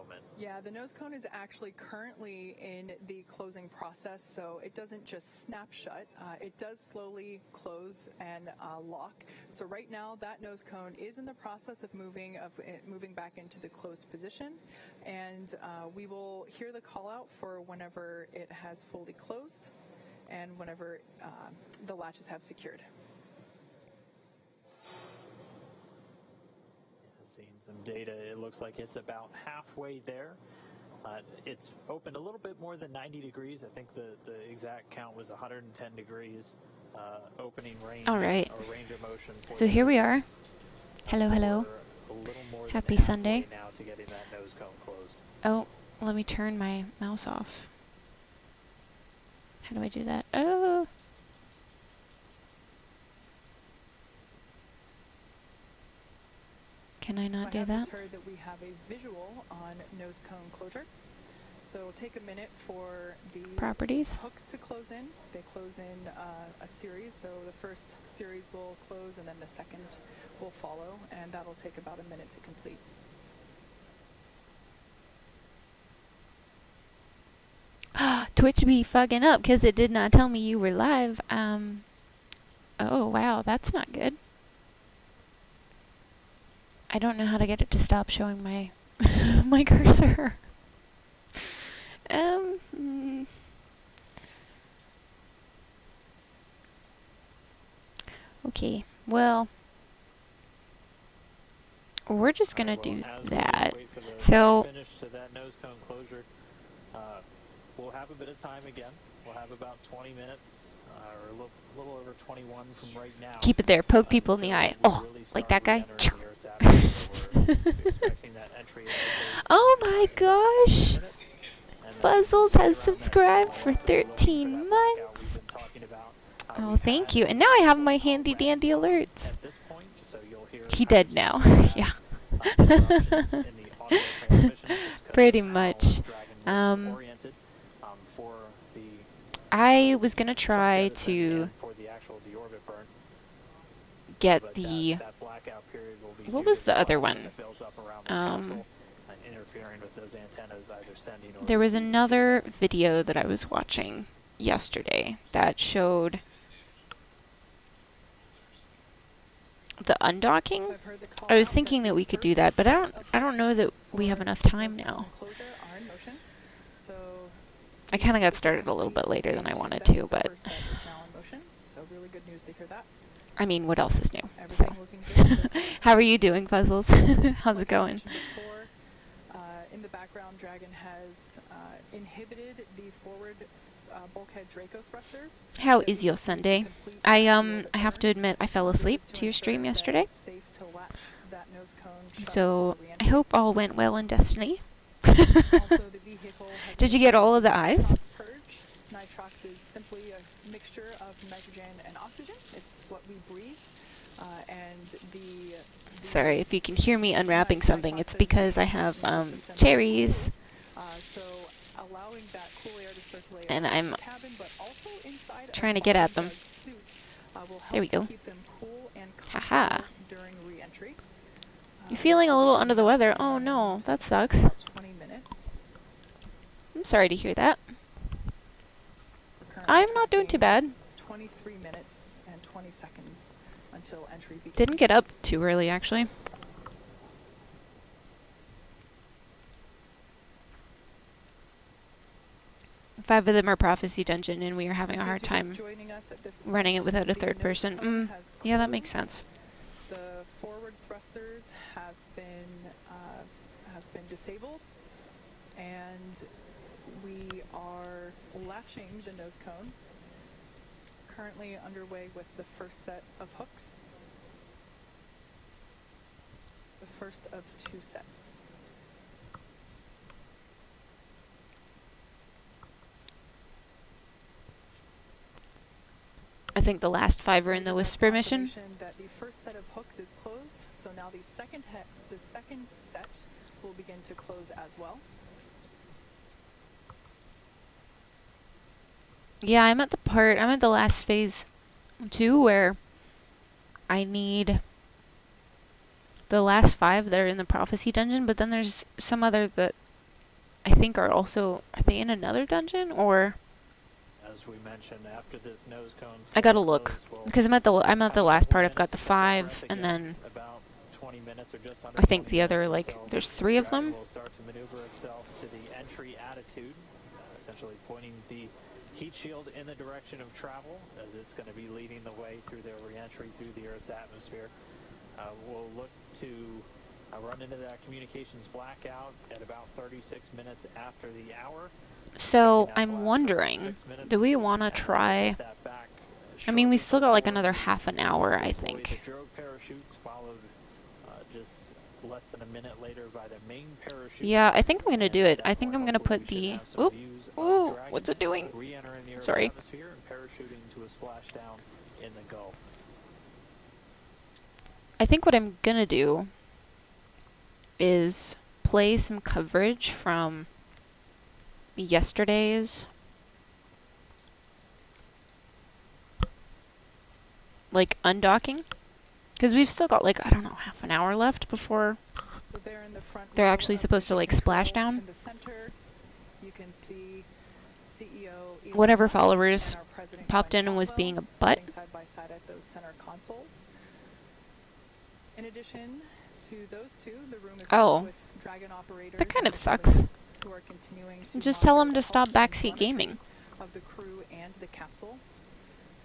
moment. Yeah, the nose cone is actually currently in the closing process, so it doesn't just snap shut. It does slowly close and lock. So right now, that nose cone is in the process of moving back into the closed position, and we will hear the call out for whenever it has fully closed and whenever the latches have secured. Seeing some data, it looks like it's about halfway there. It's opened a little bit more than 90 degrees. I think the exact count was 110 degrees opening range. All right. Or range of motion. So here we are. Hello, so hello. we're a little more Happy than Sunday. now to getting that nose cone closed. Oh, let me turn my mouse off. How do I do that? Oh. Can I not do that? I have just heard that we have a visual on nose cone closure. So it'll take a minute for the Properties. hooks to close in. They close in a series, so the first series will close and then the second will follow, and that'll take about a minute to complete. Twitch be fucking up because it did not tell me you were live. Oh, wow, that's not good. I don't know how to get it to stop showing my my cursor. Okay, well, we're just gonna do that. So Finish to that nose cone closure. We'll have a bit of time again. We'll have about 20 minutes, or a little over 21 from right now. keep it there. Poke people in the eye. Oh, like that guy. Oh my gosh! Fuzzles has subscribed for 13 months. Oh, thank you. And now I have my handy dandy alerts. He dead now. Yeah. Pretty much. I was gonna try to get the. What was the other one? There was another video that I was watching yesterday that showed the undocking. I was thinking that we could do that, but I don't know that we have enough time now. I kind of got started a little bit later than I wanted to, but I mean, what else is new? So, how are you doing, Puzzles? How's it going? In the background, Dragon has inhibited the forward bulkhead Draco thrusters. How is your Sunday? I have to admit I fell asleep to your stream yesterday. So I hope all went well in Destiny. Did you get all of the eyes? Nitrox is simply a mixture of nitrogen and oxygen. It's what we breathe. Sorry, if you can hear me unwrapping something, it's because I have cherries. And I'm trying to get at them. There we go. Haha. You feeling a little under the weather? Oh no, that sucks. I'm sorry to hear that. I'm not doing too bad. 23 minutes and 20 seconds until entry begins. Didn't get up too early, actually. Five of them are Prophecy Dungeon, and we are having a hard time running it without a third person. Yeah, that makes sense. The forward thrusters have been disabled, and we are latching the nose cone. Currently underway with the first set of hooks. The first of 2 sets. I think the last 5 are in the Whisper mission. That the first set of hooks is closed, so now the second set will begin to close as well. Yeah, I'm at the last phase 2 where I need the last 5 that are in the Prophecy Dungeon, but then there's some other that I think are they in another dungeon or? As we mentioned, after this nose cone's I gotta fully look closed, we'll because I'm at the have a last couple part. I've got minutes the to catch our 5 breath and again, then about 20 minutes or just under I think 20 the other minutes like until there's the 3 of dragon them. will start to maneuver itself to the entry attitude, essentially pointing the heat shield in the direction of travel, as it's going to be leading the way through their re-entry through the Earth's atmosphere. We'll look to run into that communications blackout at about 36 minutes after the hour. So Checking out the I'm last wondering, 6 minutes, do we want to and we'll try? get that back I mean, we shortly still got like before another we half an hour, I deploy think. the drogue parachutes, followed just less than a minute later by the main parachute. Yeah, I think I'm gonna And do at it. that I think point, I'm gonna hopefully put we should the. have some Oop, views of ooh, Dragon what's it doing? re-entering the Earth's Sorry. atmosphere and parachuting to a splashdown in the Gulf. I think what I'm gonna do is play some coverage from yesterday's like undocking, because we've still got like I don't know half an hour left before So they're in the front they're row actually of supposed to mission like control. splash down. In the center, you can see CEO Elon Whatever Musk followers and our president popped Glenn in and was Shotwell being a butt. sitting side by side at those center consoles. In addition to those two, the room is Oh. filled with Dragon operators. That kind and of sucks. operators who are continuing to Just tell monitor them the to stop health and backseat telemetry gaming. of the crew and the capsule.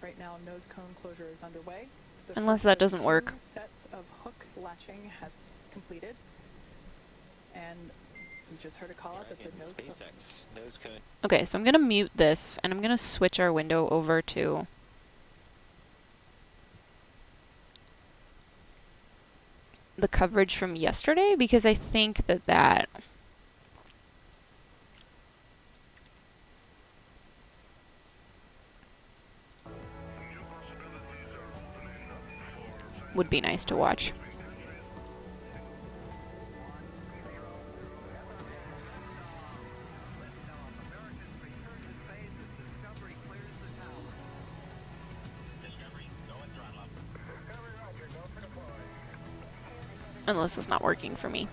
Right now, nose cone closure is underway. The Unless first that of doesn't 2 work. sets of hook latching has completed, and we just heard a call out that the nose cone. SpaceX nose cone. Okay, so I'm gonna mute this and I'm gonna switch our window over to the coverage from yesterday because I think that would be nice to watch. Unless it's not working for me.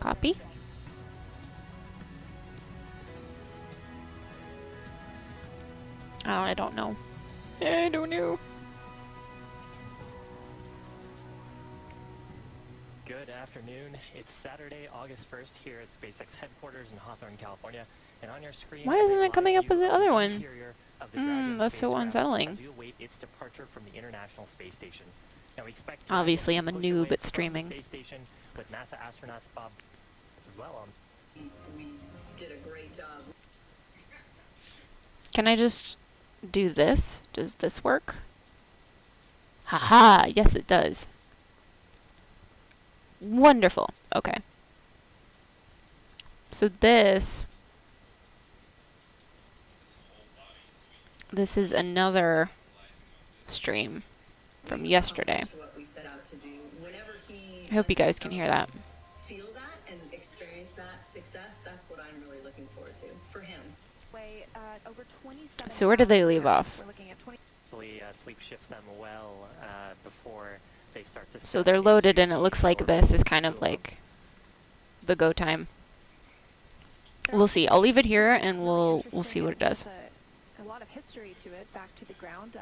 Copy. Oh, I don't know. I don't know. Good afternoon. It's Saturday, August 1st here at SpaceX headquarters in Hawthorne, California. And on your screen, Why is isn't a it coming live up with view the of other one? interior of the Dragon That's so spacecraft unsettling. as we await its departure from the International Space Station. Now we expect Obviously, Dragon I'm a to push away noob at from the streaming. Space Station with NASA astronauts Bob as well. We did a great job. Can I just do this? Does this work? Haha, yes it does. Wonderful. Okay. So this is another stream from yesterday. Accomplished what we set out to do. Whenever he I hope you lets guys can hear that. himself feel that and experience that success, that's what I'm really looking forward to for him. Over 27 So where did they leave hours. off? We're looking at 20. We sleep shift them well before they start to. So they're loaded and it looks like this is kind of like the go time. We'll see. I'll leave it here and we'll see what it does. A lot of history to it, back to the ground.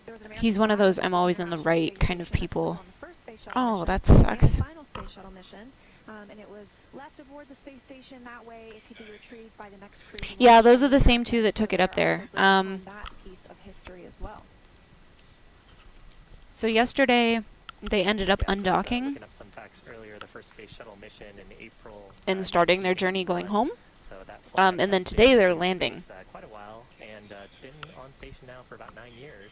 There was an American He's one of flag those on I'm the always in the International right Space kind of Station that people. flew on the first space shuttle Oh, mission that and the sucks. final space shuttle mission. And it was left aboard the space station. That way, it could be retrieved by the next crew. to Yeah, launch those are into the same space. two that So took it they're up there. also bringing home that piece of history as well. So yesterday they ended up Yeah, so I was, undocking looking up some facts earlier. The first space shuttle mission in April. and starting their journey going 1981. home. So that And flight then has today been they're in landing. space, quite a while, and it's been on station now for about 9 years,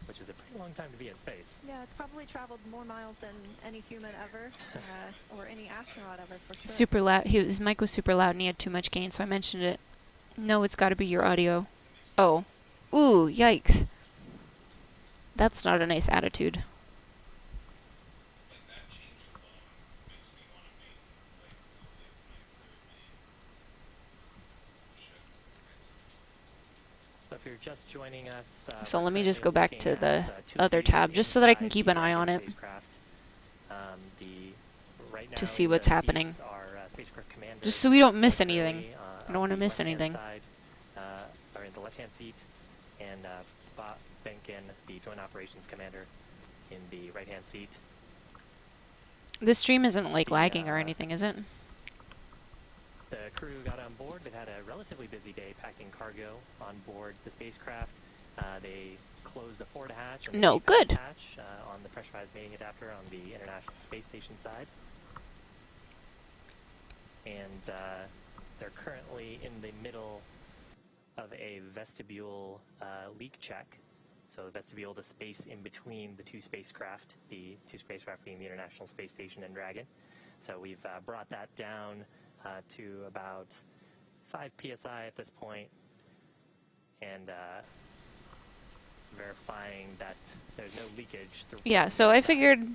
which is a pretty long time to be in space. Yeah, it's probably traveled more miles than any human ever, or any astronaut ever, for sure. Super loud. His mic was super loud and he had too much gain, so I mentioned it. No, it's got to be your audio. Oh. Ooh, yikes. That's not a nice attitude. So if you're just joining us, So we're let me just go currently back to looking the at, two other views tab, just so that I can inside keep the an eye on Dragon it. spacecraft. Right To now see in what's the happening. seats are, spacecraft commander Just so we don't miss Mike anything. Gurley, I don't on want to the miss left-hand anything. side, or in the left-hand seat, and Bob Benkin, the Joint Operations Commander, in the right-hand seat. This stream isn't like The, lagging or anything, is it? The crew got on board. They've had a relatively busy day packing cargo on board the spacecraft. They closed the forward hatch and the No, APAS good. hatch on the pressurized mating adapter on the International Space Station side. And they're currently in the middle of a vestibule leak check. So the vestibule, the space in between the two spacecraft being the International Space Station and Dragon. So we've brought that down to about 5 psi at this point, and verifying that there's no leakage. Yeah, so I figured,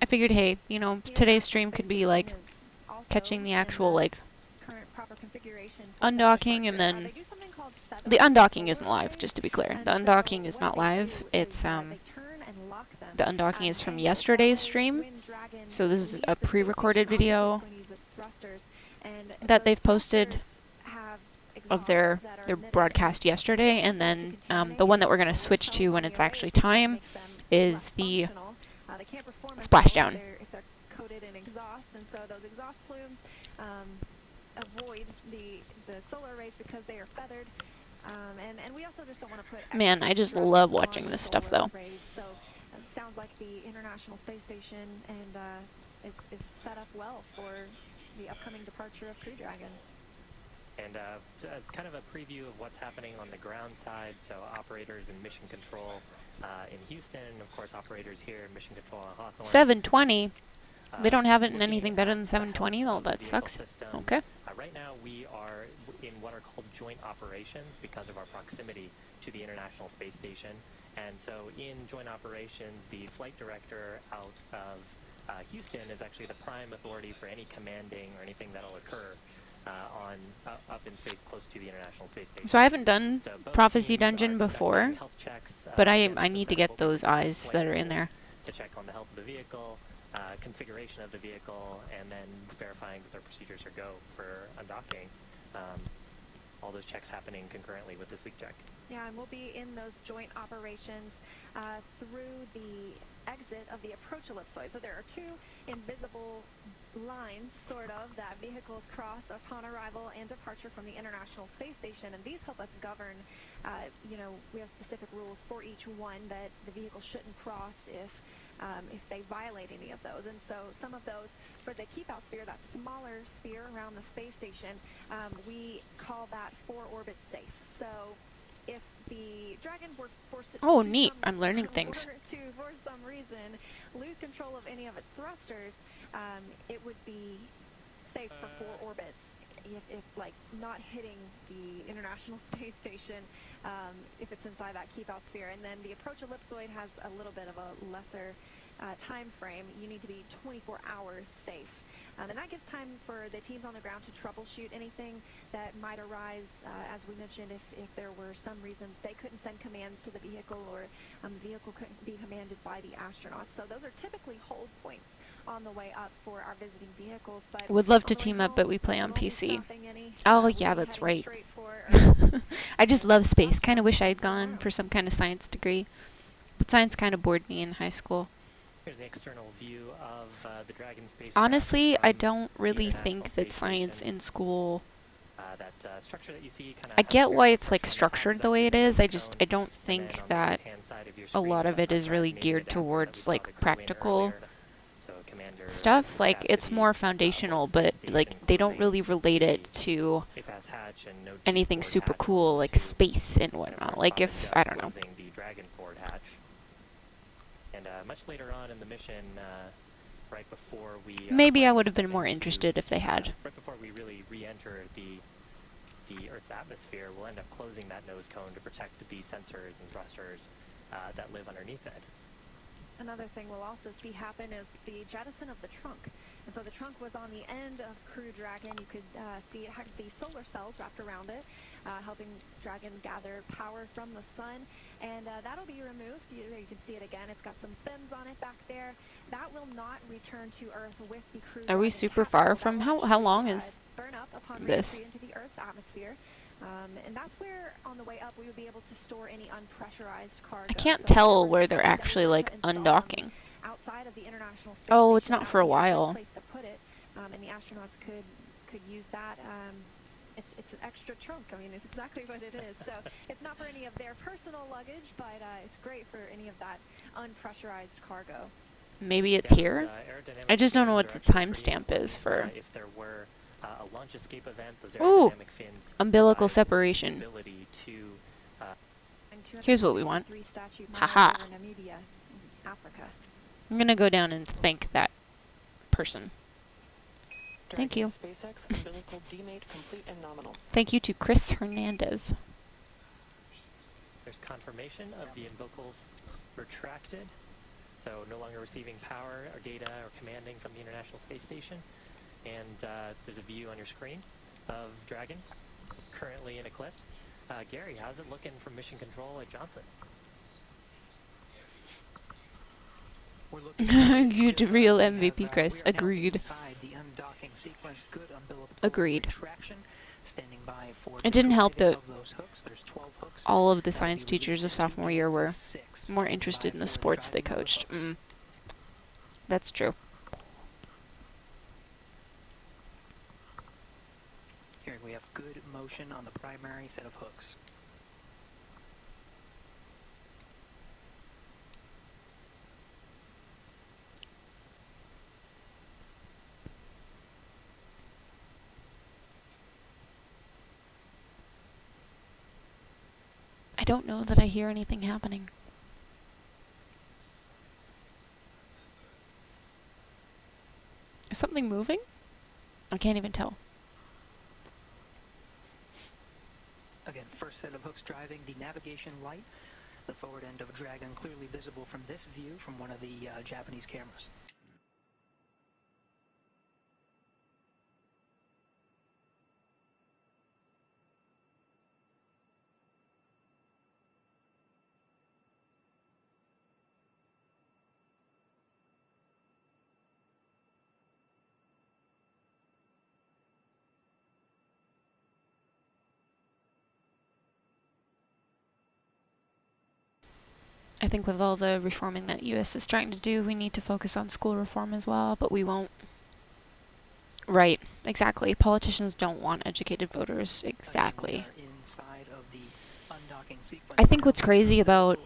hey, you know, today's stream could be like catching the actual like undocking, and then the undocking isn't live, just to be clear. The undocking is not live. It's the undocking is from yesterday's stream. So this is a pre-recorded video that they've posted of their broadcast yesterday, and then the one that we're going to switch to when it's actually time is the splashdown. If they're coated in exhaust, and so those exhaust plumes avoid the solar rays because they are feathered. And we also just don't want to put. Man, I just love watching this stuff, though. So it sounds like the International Space Station and is set up well for the upcoming departure of Crew Dragon. And as kind of a preview of what's happening on the ground side, so operators in mission control in Houston, of course operators here in mission control on Hawthorne. 720. They don't have it in looking anything better at than the 720. health Oh, of the that vehicle sucks. systems. Okay. Right now we are in what are called joint operations because of our proximity to the International Space Station. And so in joint operations, the flight director out of Houston is actually the prime authority for any commanding or anything that'll occur up in space close to the International Space Station. So I haven't done So both Prophecy teams are Dungeon conducting before, health checks, but I against a need to set get of those open eyes flight that are in rules there. to check on the health of the vehicle, configuration of the vehicle, and then verifying that their procedures are go for undocking. All those checks happening concurrently with this leak check. Yeah, and we'll be in those joint operations through the exit of the approach ellipsoid. So there are two invisible lines, sort of, that vehicles cross upon arrival and departure from the International Space Station, and these help us govern, you know, we have specific rules for each one that the vehicle shouldn't cross if they violate any of those. And so some of those, for the keep-out sphere, that smaller sphere around the space station, we call that 4 orbits safe. So if the Dragon were forced Oh, to neat. I'm learning for things. some reason, lose control of any of its thrusters, it would be safe for 4 orbits. If like not hitting the International Space Station, if it's inside that keep-out sphere. And then the approach ellipsoid has a little bit of a lesser time frame. You need to be 24 hours safe. And that gives time for the teams on the ground to troubleshoot anything that might arise, as we mentioned, if there were some reason they couldn't send commands to the vehicle, or the vehicle couldn't be commanded by the astronauts. So those are typically hold points on the way up for our visiting vehicles. But Would love to going team up, home, but we play on won't be PC. stopping any. Oh, We'll yeah, be that's heading right. straight for I just love space. Kind of wish I had gone for some kind of science degree. But science kind of bored me in high school. Here's the external view of the Dragon spacecraft. Honestly, I from don't really International think that Space science Station. in school... That structure that you see kinda I has get why various it's like sections that structured houses the up way your it is. I nose just cone, I don't and then think on the that right-hand side of your a screen, lot the of it is pressurized really mating geared adapter that towards we saw like the crew in practical earlier. So Commander stuff. Like has it's to be, more on foundational, the but space like station they don't closing really relate it the to APAS hatch and no anything forward super hatch on cool those like two. space and And of whatnot. course, Like Bob if and I Jeff don't know. closing the Dragon forward hatch. And much later on in the mission, right before we Maybe I would have step been more into, interested if they had. right before we really re-enter the Earth's atmosphere, we'll end up closing that nose cone to protect the sensors and thrusters that live underneath it. another thing we'll also see happen is the jettison of the trunk. And so the trunk was on the end of Crew Dragon. You could see it had the solar cells wrapped around it, helping Dragon gather power from the sun. And that'll be removed. You can see it again. It's got some fins on it back there. That will not return to Earth with the Crew Are we Dragon super capsule. far That from will how long actually, is burn up upon this? re-entry into the Earth's atmosphere. And that's where, on the way up, we would be able to store any unpressurized cargo. I can't So tell if where there they're was something that actually we like wanted to install on the undocking. outside of the International Space Oh, it's Station, not that for a would be good while. place to put it, and the astronauts could use that. It's an extra trunk. I mean, it's exactly what it is. So it's not for any of their personal luggage, but it's great for any of that unpressurized cargo. Maybe it's Yeah, here? aerodynamic I just don't know fins what are the actually pretty timestamp important. is for If there were a launch escape event, those Ooh, aerodynamic fins umbilical provide separation. stability to And Here's what we want. 263 statute Haha. miles over Namibia, Africa. I'm gonna go down and thank that person. Thank you. SpaceX umbilical demate complete and nominal. Thank you to Chris Hernandez. there's confirmation of the umbilicals retracted, so no longer receiving power or data or commanding from the International Space Station. And there's a view on your screen of Dragon, currently in eclipse. Gary, how's it looking from Mission Control at Johnson? We're looking Good real we have, MVP, Chris. we are now Agreed. inside the undocking sequence. Good umbilical Agreed. retraction. Standing by for It didn't help deployment that of those hooks. There's 12 hooks. all of the That'll science be teachers released of in 2 sophomore year minutes were of 6. more Standing interested by in the for sports they driving those coached. hooks. That's true. Here we have good motion on the primary set of hooks. I don't know that I hear anything happening. Is something moving? I can't even tell. Again, first set of hooks driving the navigation light. The forward end of Dragon clearly visible from this view from one of the Japanese cameras. I think with all the reforming that U.S. is trying to do, we need to focus on school reform as well, but we won't. Right, exactly. Politicians don't want educated voters. Exactly. I think what's crazy about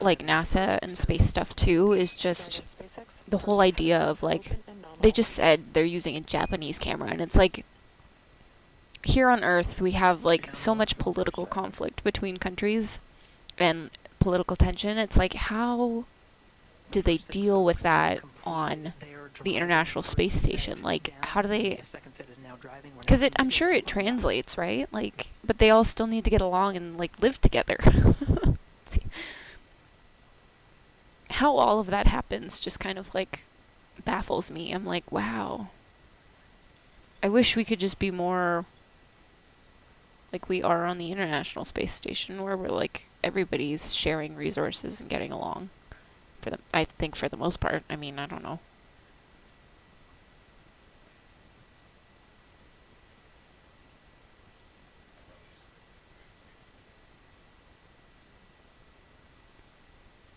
like NASA and space stuff too is just the whole idea of like they just said they're using a Japanese camera, and it's like here on Earth we have like so much political conflict between countries and political tension. It's like, how do they deal with that on the International Space Station? Like, how do they, because I'm sure it translates, right? Like, but they all still need to get along and like live together. See. How all of that happens just kind of like baffles me. I'm like, wow, I wish we could just be more like we are on the International Space Station, where we're like everybody's sharing resources and getting along. I think for the most part. I mean, I don't know.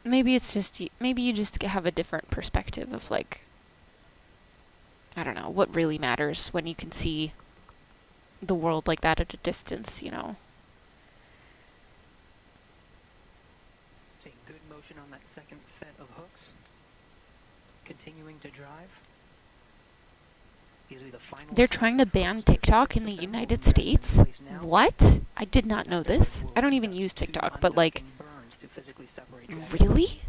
Maybe it's just maybe you just have a different perspective of like, I don't know, what really matters when you can see the world like that at a distance, you know. Seeing good motion on that second set of hooks. Continuing to drive. These will be the final They're set trying to of ban hooks. There's TikTok 6 in the of them will United be driving in States? place now. What? I did not know After this. which I don't we'll even conduct use 2 TikTok, but like, undocking burns to physically separate Dragon. really?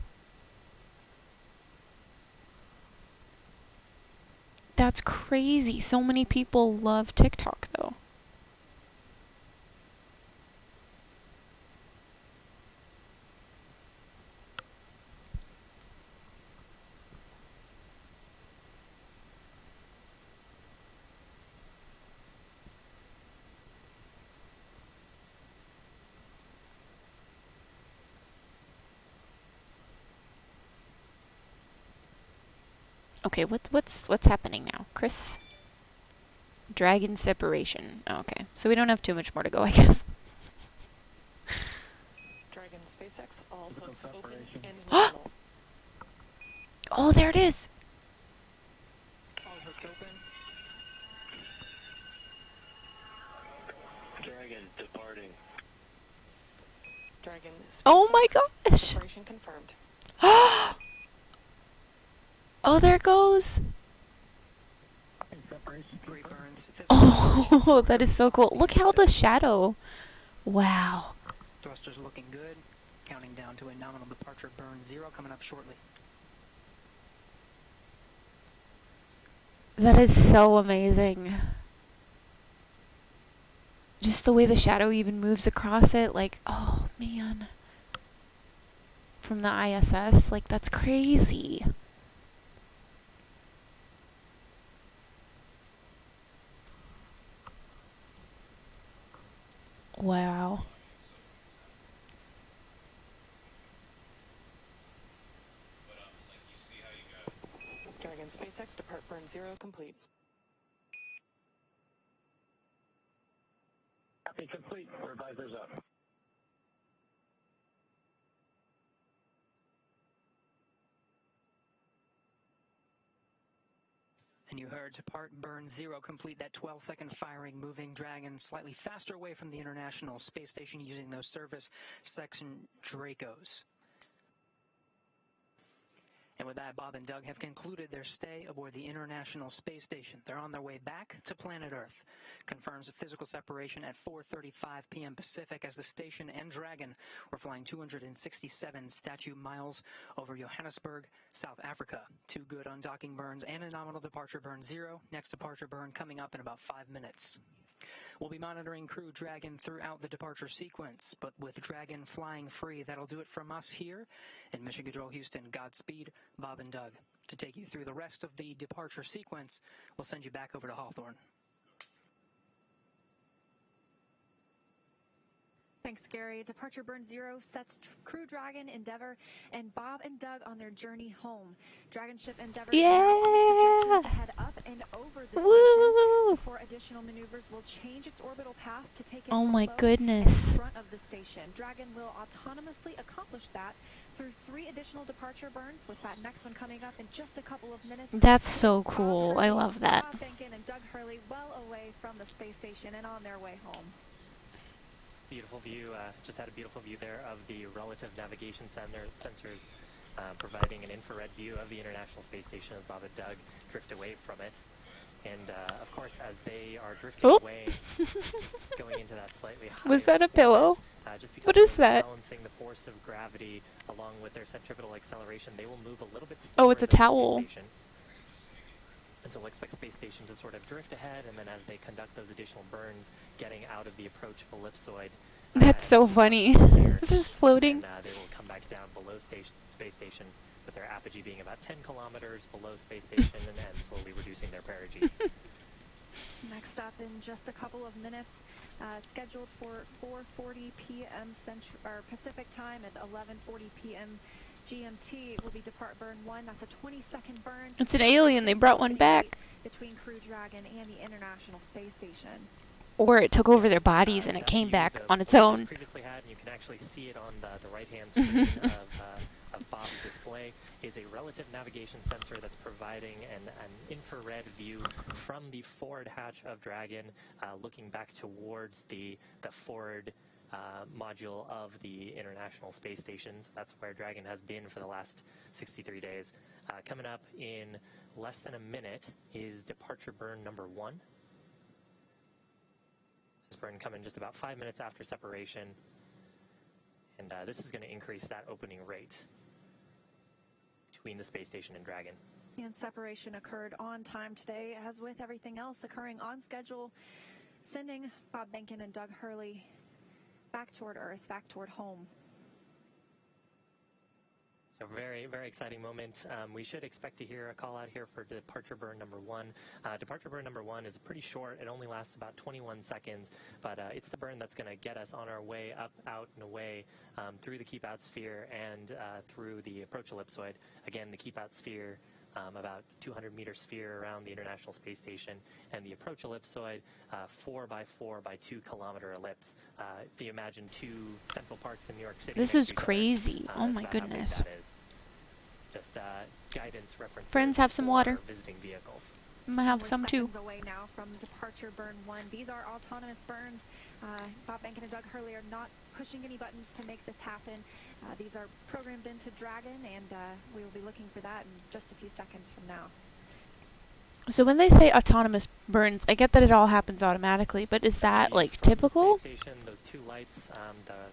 That's crazy. So many people love TikTok, though. Okay, what's happening now? Chris? Dragon separation. Oh, okay. So we don't have too much more to go, I guess. Dragon SpaceX, all hooks open and nominal. Oh, there it is. All hooks open. Dragon departing. Dragon SpaceX. Oh my gosh. Separation confirmed. Oh, there it goes. Three burns. Oh, that is so cool. Look how the shadow. Wow. Thrusters looking good. Counting down to a nominal departure burn 0 coming up shortly. That is so amazing. Just the way the shadow even moves across it, like, oh man. From the ISS, like, that's crazy. Wow. Dragon SpaceX depart burn 0 complete. Copy complete. Revisors up. And you heard depart burn 0 complete, that 12-second firing, moving Dragon slightly faster away from the International Space Station using those service section Dracos. And with that, Bob and Doug have concluded their stay aboard the International Space Station. They're on their way back to planet Earth. Confirms a physical separation at 4:35 p.m. Pacific as the station and Dragon were flying 267 statute miles over Johannesburg, South Africa. 2 good undocking burns and a nominal departure burn 0. Next departure burn coming up in about 5 minutes. We'll be monitoring Crew Dragon throughout the departure sequence, but with Dragon flying free, that'll do it from us here in Mission Control Houston. Godspeed, Bob and Doug. To take you through the rest of the departure sequence, we'll send you back over to Hawthorne. Thanks, Gary. Departure burn 0 sets Crew Dragon, Endeavour, and Bob and Doug on their journey home. Dragon ship Endeavour is now on the trajectory to head up and over the station. Before additional maneuvers will change its orbital path to take it Oh my below goodness. and in front of the station. Dragon will autonomously accomplish that through 3 additional departure burns, with that next one coming up in just a couple of minutes. That's so Bob cool. I Hurley, love that. Bob Behnken and Doug Hurley well away from the space station and on their way home. Beautiful view. Just had a beautiful view there of the relative navigation sensors, providing an infrared view of the International Space Station as Bob and Doug drift away from it. And of course, as they are drifting away, going into that slightly higher Was that a orbit, pillow? just because What is they're that? balancing the force of gravity along with their centripetal acceleration, they will move a little bit slower Oh, it's a than the towel. Space Station. And so we'll expect Space Station to sort of drift ahead, and then as they conduct those additional burns, getting out of the approach ellipsoid. That's so funny. It's just floating. And they will come back down below Space Station, with their apogee being about 10 kilometers below Space Station, and slowly reducing their perigee. Next up in just a couple of minutes, scheduled for 4:40 p.m. Pacific time and 11:40 p.m. GMT will be depart burn 1. That's a 20-second burn. It's an alien. They brought one back. Between Crew Dragon and the International Space Station. Or it took over their bodies and it came back on its Just own. previously had, and you can actually see it on the right-hand screen of Bob's display, is a relative navigation sensor that's providing an infrared view from the forward hatch of Dragon, looking back towards the forward module of the International Space Station. So that's where Dragon has been for the last 63 days. Coming up in less than a minute is departure burn number 1. This burn coming just about 5 minutes after separation, and this is going to increase that opening rate between the space station and Dragon. And separation occurred on time today, as with everything else occurring on schedule, sending Bob Behnken and Doug Hurley back toward Earth, back toward home. So very, very exciting moment. We should expect to hear a call out here for departure burn number 1. Departure burn number 1 is pretty short. It only lasts about 21 seconds, but it's the burn that's going to get us on our way up, out, and away through the keep out sphere and through the approach ellipsoid. Again, the keep out sphere about 200-meter sphere around the International Space Station, and the approach ellipsoid, 4 by 4 by 2 kilometer ellipse. If you imagine 2 Central Parks in New York City. This next is to each other, crazy. Oh that's my about how big goodness. that is. Just guidance references. Friends, have some for water. Visiting vehicles. I'm gonna have We're some too. seconds away now from departure burn 1. These are autonomous burns. Bob Behnken and Doug Hurley are not pushing any buttons to make this happen. These are programmed into Dragon, and we will be looking for that in just a few seconds from now. So when they say autonomous burns, I get that it all happens automatically, but is that So like from the typical? space station, those 2 lights,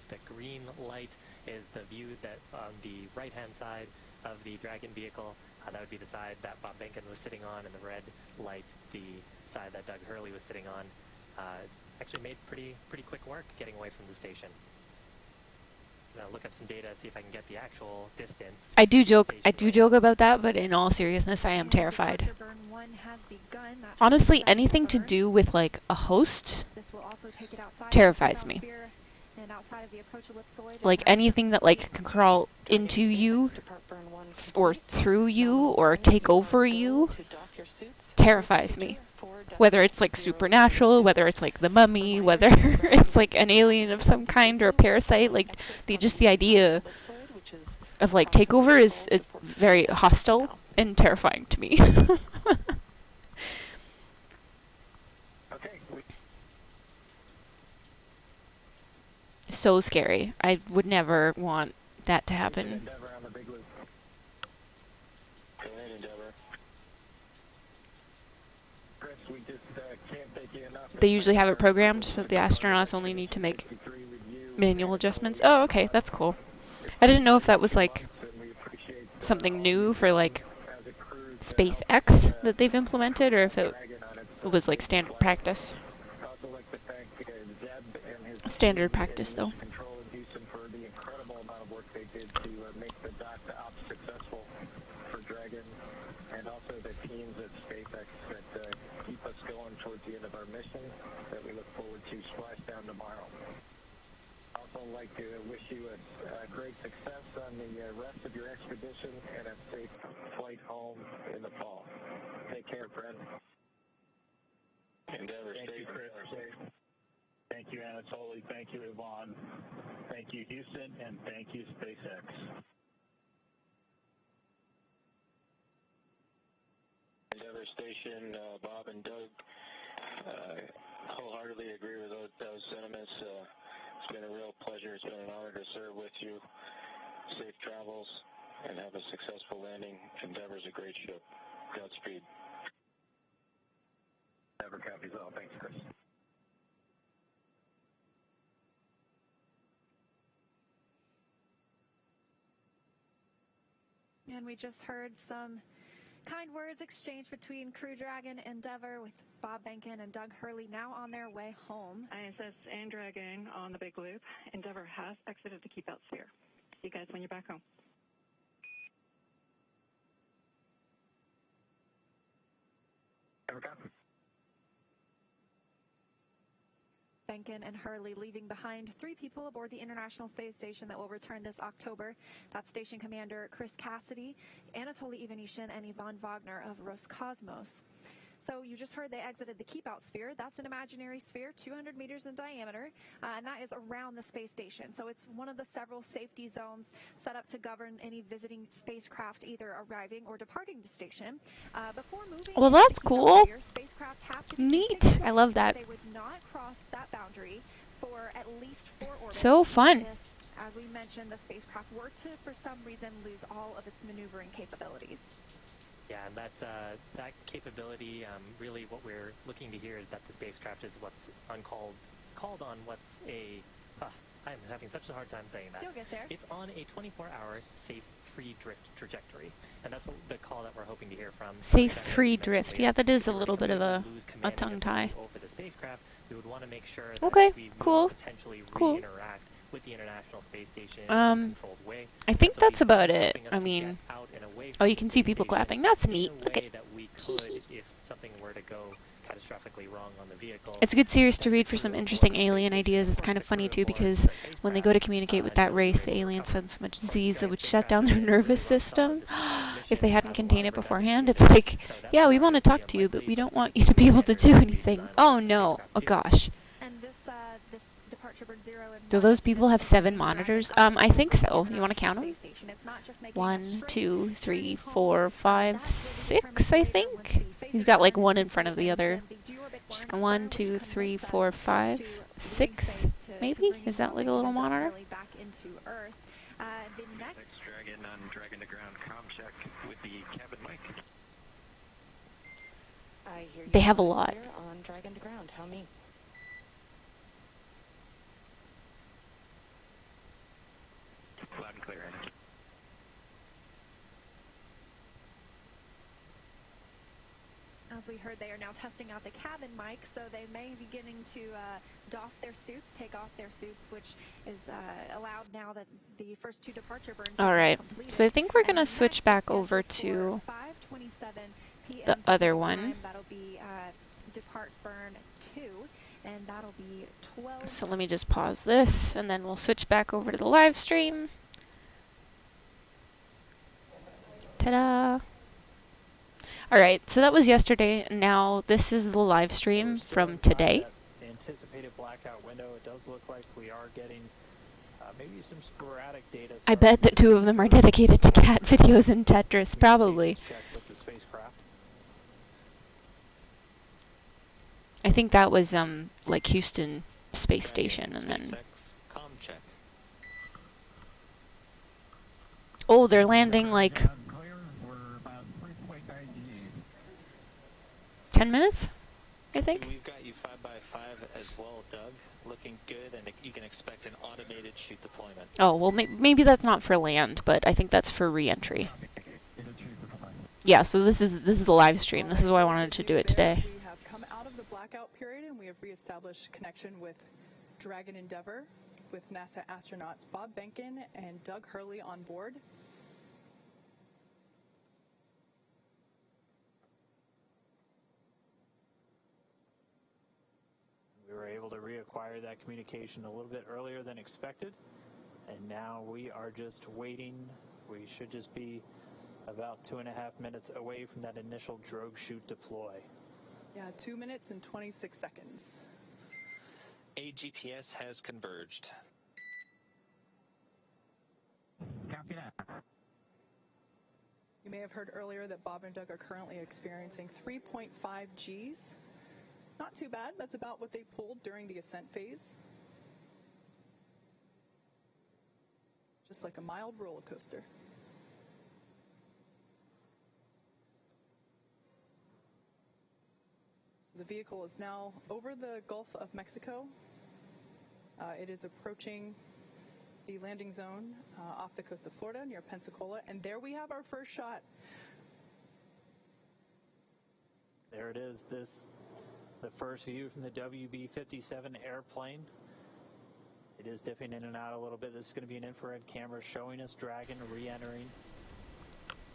the green light is the view that on the right-hand side of the Dragon vehicle, that would be the side that Bob Behnken was sitting on, and the red light, the side that Doug Hurley was sitting on. It's actually made pretty quick work getting away from the station. Now look up some data, see if I can get the actual distance. I do from the station. joke about that, but in all seriousness, I am And terrified. departure burn 1 has begun. That Honestly, 30-second anything to burn. do with like a host, This will also take it outside terrifies of the me. sphere and outside of the approach ellipsoid. like and anything that like can crawl into you Depart burn 1 or complete. through you Nominal or one, take you are over go you to dock your suits. terrifies me. Procedure for Whether it's like destination supernatural, 002. whether it's like the mummy, whether it's like an alien of some kind or a parasite, like just the idea of like takeover is very hostile and terrifying to me. Okay, So scary. I would never want that to happen. Endeavor on the big loop. Go ahead, Endeavor. Chris, we just can't thank you enough. They usually have it programmed so the astronauts only need to make manual adjustments. Oh, okay, that's cool. I didn't know if that was like something new for like SpaceX that they've implemented or if it was like standard practice. Standard practice though. Control and Houston for the incredible amount of work they did to make the dock ops successful for Dragon, and also the teams at SpaceX that keep us going towards the end of our mission that we look forward to splashdown tomorrow. Also like to wish you a great success on the rest of your expedition and a safe flight home in the fall. Take care, friend. Endeavor, Thank you, Chris. Thank you, Anatoly. Thank you, Yvonne. Thank you, Houston, and thank you, SpaceX. Endeavor Station, Bob and Doug, wholeheartedly agree with those sentiments. It's been a real pleasure. It's been an honor to serve with you. Safe travels and have a successful landing. Endeavor's a great ship. Godspeed. Endeavor copies all. Thanks, Chris. And we just heard some kind words exchanged between Crew Dragon Endeavor with Bob Behnken and Doug Hurley now on their way home. ISS and Dragon on the big loop. Endeavor has exited the keep out sphere. See you guys when you're back home. Endeavor copy. Behnken and Hurley leaving behind 3 people aboard the International Space Station that will return this October. That's Station Commander Chris Cassidy, Anatoly Ivanishin, and Yvonne Wagner of Roscosmos. So you just heard they exited the keep out sphere. That's an imaginary sphere, 200 meters in diameter, and that is around the space station. So it's one of the several safety zones set up to govern any visiting spacecraft either arriving or departing the station. Before moving Well, into that's the keep out cool. sphere, spacecraft have to be Neat. configured I love so that. They would not cross that boundary for at least 4 orbits. So fun. If, as we mentioned, the spacecraft were to, for some reason, lose all of its maneuvering capabilities. Yeah, and that capability, really what we're looking to hear is that the spacecraft is what's called on what's I'm having such a hard time saying that. You'll get there. It's on a 24-hour safe free drift trajectory, and that's what the call that we're hoping to hear from. Safe Like I free mentioned drift. earlier, Yeah, that is if a we were little bit of to a lose command and tongue tie. control over the spacecraft, we would want to make sure that Okay, we cool, potentially cool. re-interact with the International Space Station in a controlled way. I think So that's these about are it. helping us I to mean, get out and away oh, from you the can see space people station clapping. That's in a neat. Look way at. that we could if something were to go catastrophically wrong on the vehicle. It's a good series to read for some interesting alien ideas. It's kind of funny too because when they go to communicate with that race, the aliens send so much disease that would shut down their nervous system. if they hadn't has a lot contained of it beforehand. redundancy It's there. like, So that's yeah, we why want to it would talk be to you, but unlikely we don't that want the you to be able to do standard anything. redesign Oh of no. spacecraft Oh two. gosh. And this departure burn 0 and Do 1 those people have is 7 Dragon monitors? up I think to the so. You want to International count them? Space Station. It's not just making a 1, straight 2, 3, journey home. 4, 5, That will be 6, determined I later once think. the He's got like phase one in is front of the completed, other. and the deorbit Just burn go 1, which 2, 3, commits 4, us 5, to 6, space to maybe? bring Is that like a Boeing little and Doug monitor? Hurley back into Earth. The next Dragon on Dragon to ground comm check with the cabin mic. I hear you They have a loud lot. and clear on Dragon to ground. How me? Loud and clear, Anna. As we heard, they are now testing out the cabin mic, so they may be beginning to doff their suits, take off their suits, which is allowed now that the first 2 departure burns have been Alright, completed. so I think we're And going to next switch is back scheduled over for to 5:27 p.m. the other Pacific one. time. That'll be depart burn 2, and that'll be 12. So let me just pause this, and then we'll switch back over to the live stream. Ta-da! Alright, so that was yesterday, and now this is the live stream We're still from inside today. that anticipated blackout window. It does look like we are getting maybe some sporadic data. I bet that 2 of them are dedicated to cat videos and Tetris, probably. Check with the spacecraft. I think that was, like Houston Space Station, and then... SpaceX comm check. Oh, they're landing, like, Clear. We're about 3.9 Gs. 10 minutes, I think? We've got you 5x5 as well, Doug. Looking good, and you can expect an automated chute deployment. Oh, well, maybe that's not for land, but I think that's for re-entry. Yeah, so this is the live stream. This is why I wanted to do it today. We have come out of the blackout period and we have reestablished connection with Dragon Endeavour with NASA astronauts Bob Behnken and Doug Hurley on board. We were able to reacquire that communication a little bit earlier than expected, and now we are just waiting. We should just be about 2.5 minutes away from that initial drogue chute deploy. Yeah, 2 minutes and 26 seconds. AGPS has converged. Copy that. You may have heard earlier that Bob and Doug are currently experiencing 3.5 Gs. Not too bad. That's about what they pulled during the ascent phase. Just like a mild roller coaster. So the vehicle is now over the Gulf of Mexico. It is approaching the landing zone off the coast of Florida near Pensacola, and there we have our first shot. There it is. The first view from the WB-57 airplane. It is dipping in and out a little bit. This is going to be an infrared camera showing us Dragon re-entering.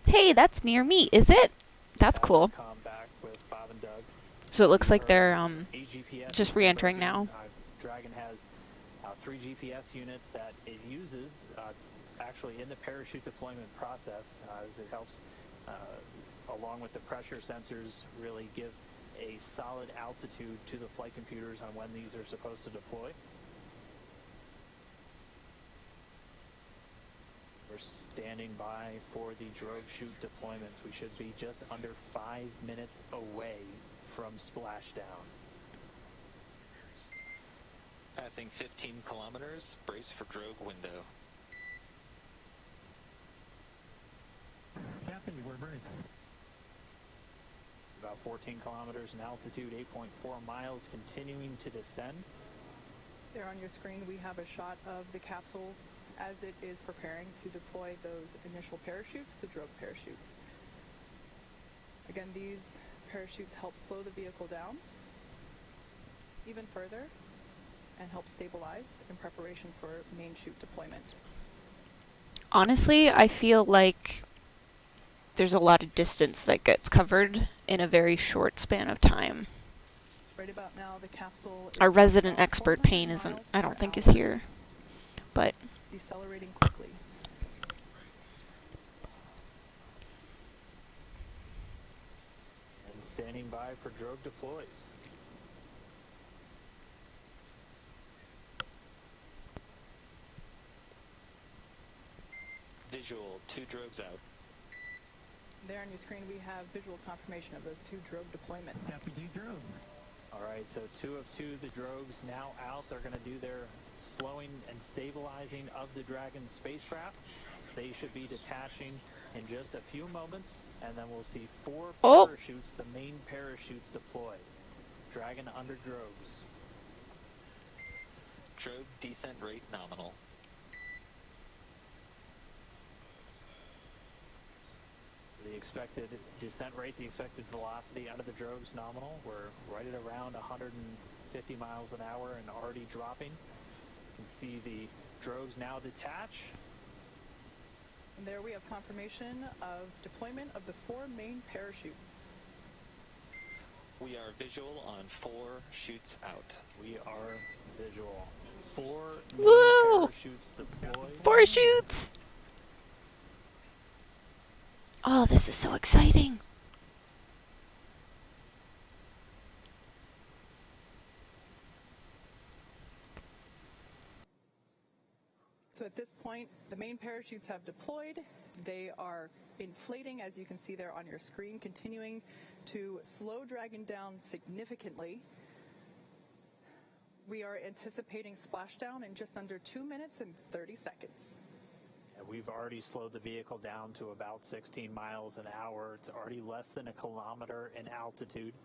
Hey, that's near me, is it? That's cool. Back with Bob and Doug. So it looks like they're AGPS just re-entering now. Dragon has 3 GPS units that it uses actually in the parachute deployment process as it helps, along with the pressure sensors, really give a solid altitude to the flight computers on when these are supposed to deploy. We're standing by for the drogue chute deployments. We should be just under 5 minutes away from splashdown. Passing 15 kilometers, brace for drogue window. Captain, you were brave. About 14 kilometers in altitude, 8.4 miles, continuing to descend. There on your screen, we have a shot of the capsule as it is preparing to deploy those initial parachutes, the drogue parachutes. Again, these parachutes help slow the vehicle down even further and help stabilize in preparation for main chute deployment. Honestly, I feel like there's a lot of distance that gets covered in a very short span of time. Right about now, the capsule is Our resident about expert 400 Payne isn't, miles I per don't think, hour, is here. But decelerating quickly. standing by for drogue deploys. Visual, 2 drogues out. There on your screen, we have visual confirmation of those 2 drogue deployments. Copy 2 drogue. All right, so 2 of 2, the drogues now out. They're going to do their slowing and stabilizing of the Dragon spacecraft. They should be detaching in just a few moments, and then we'll see 4 parachutes, the main parachutes deployed. Dragon under drogues. Drogue descent rate nominal. The expected descent rate, the expected velocity out of the drogues nominal. We're right at around 150 miles an hour and already dropping. You can see the drogues now detach. And there we have confirmation of deployment of the 4 main parachutes. We are visual on 4 chutes out. We are visual. 4 main parachutes deployed. 4 chutes! Oh, this is so exciting. So at this point, the main parachutes have deployed. They are inflating, as you can see there on your screen, continuing to slow Dragon down significantly. We are anticipating splashdown in just under 2 minutes and 30 seconds. And we've already slowed the vehicle down to about 16 miles an hour. It's already less than 1 kilometer in altitude.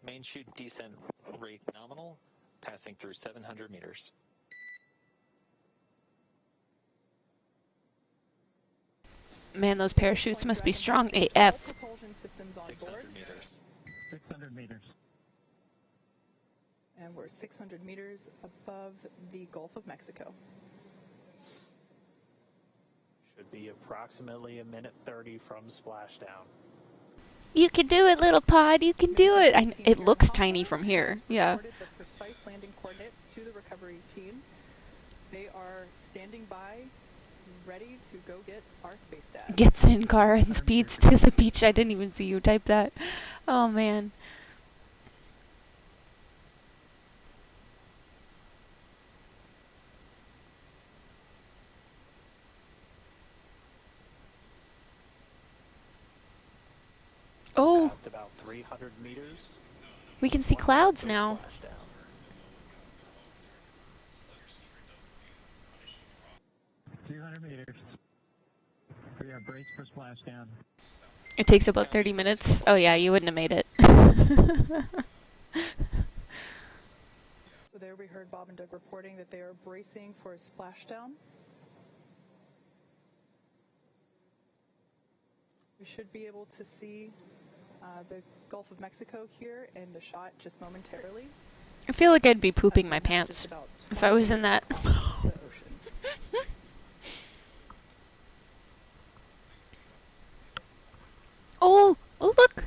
Main chute descent rate nominal, passing through 700 meters. Man, those parachutes must be strong AF. Propulsion systems on 600 board. meters. 600 meters. And we're 600 meters above the Gulf of Mexico. Should be approximately 1:30 from splashdown. You can do it, little pod. You can do it. It looks tiny from here. Yeah. The precise landing coordinates to the recovery team. They are standing by, ready to go get our space dad. Gets in car and speeds to the beach. I didn't even see you type that. Oh, man. Oh, Past about 300 meters. we can see clouds now. Splashdown. 200 meters. We are braced for splashdown. It takes about 30 minutes. Oh, yeah, you wouldn't have made it. So there we heard Bob and Doug reporting that they are bracing for a splashdown. We should be able to see the Gulf of Mexico here in the shot just momentarily. I feel like I'd be pooping my pants if I was in that. The ocean. Oh, look.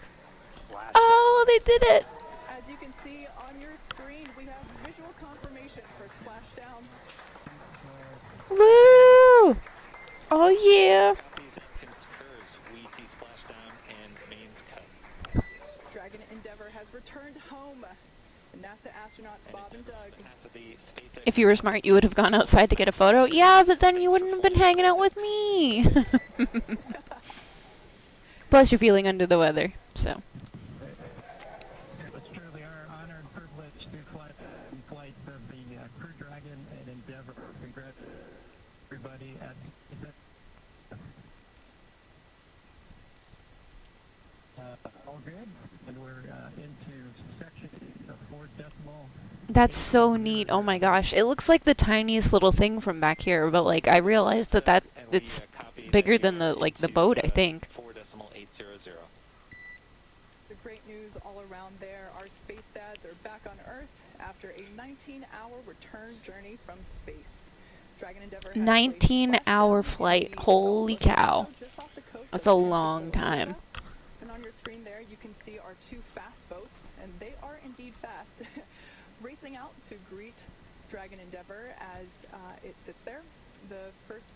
Oh, they did it. As you can see on your screen, we have visual confirmation for splashdown. Woo! Oh, yeah. Copies and concurs. We see splashdown and mains cut. Dragon Endeavour has returned home. The NASA astronauts Bob and Doug. Half of the SpaceX If you were smart, you would have gone outside to get a photo. Yeah, but then you wouldn't have been hanging out with me. Plus, you're feeling under the weather, so. It's truly our honor and privilege to fly the flights of the Crew Dragon and Endeavour. Congrats, everybody at all good, and we're into section of 4 decimal. That's so neat. Oh my gosh. It looks like the tiniest little thing from back here, but like I realized that it's bigger than the the boat, I think. 4.800. So great news all around there. Our space dads are back on Earth after a 19-hour return journey from space. Dragon Endeavour has 19-hour flight. Holy cow. just off the coast That's of a Mexico, long time. And on your screen there, you can see our 2 fast boats, and they are indeed fast. racing out to greet Dragon Endeavor as it sits there. The first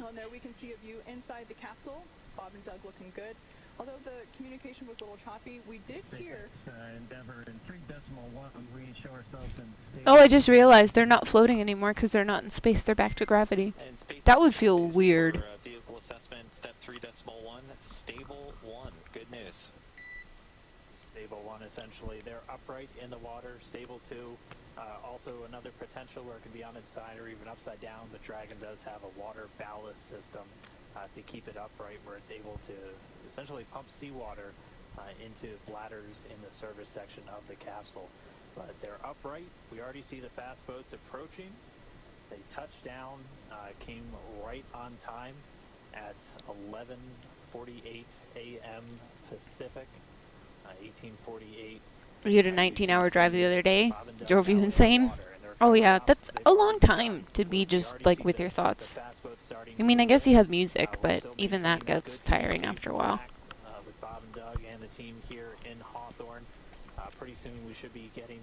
on there, we can see a view inside the capsule. Bob and Doug looking good. Although the communication was a little choppy, we did hear... Endeavor in 3.1, we show ourselves in state. Oh, I just realized they're not floating anymore because they're not in space. They're back to gravity. And space That would feel weird. For, vehicle assessment, step 3.1, stable 1. Good news. Stable 1, essentially. They're upright in the water. Stable 2. Also, another potential where it can be on its side or even upside down. The Dragon does have a water ballast system to keep it upright, where it's able to essentially pump seawater into bladders in the service section of the capsule. But they're upright. We already see the fast boats approaching. They touched down, came right on time at 11:48 a.m. Pacific, 1848. You had a 19-hour drive the other day. Drove you insane? Oh yeah, that's a long time to be just like with your thoughts. I mean, I guess you have music, but even that gets tiring after a while. With Bob and Doug and the team here in Hawthorne. Pretty soon we should be getting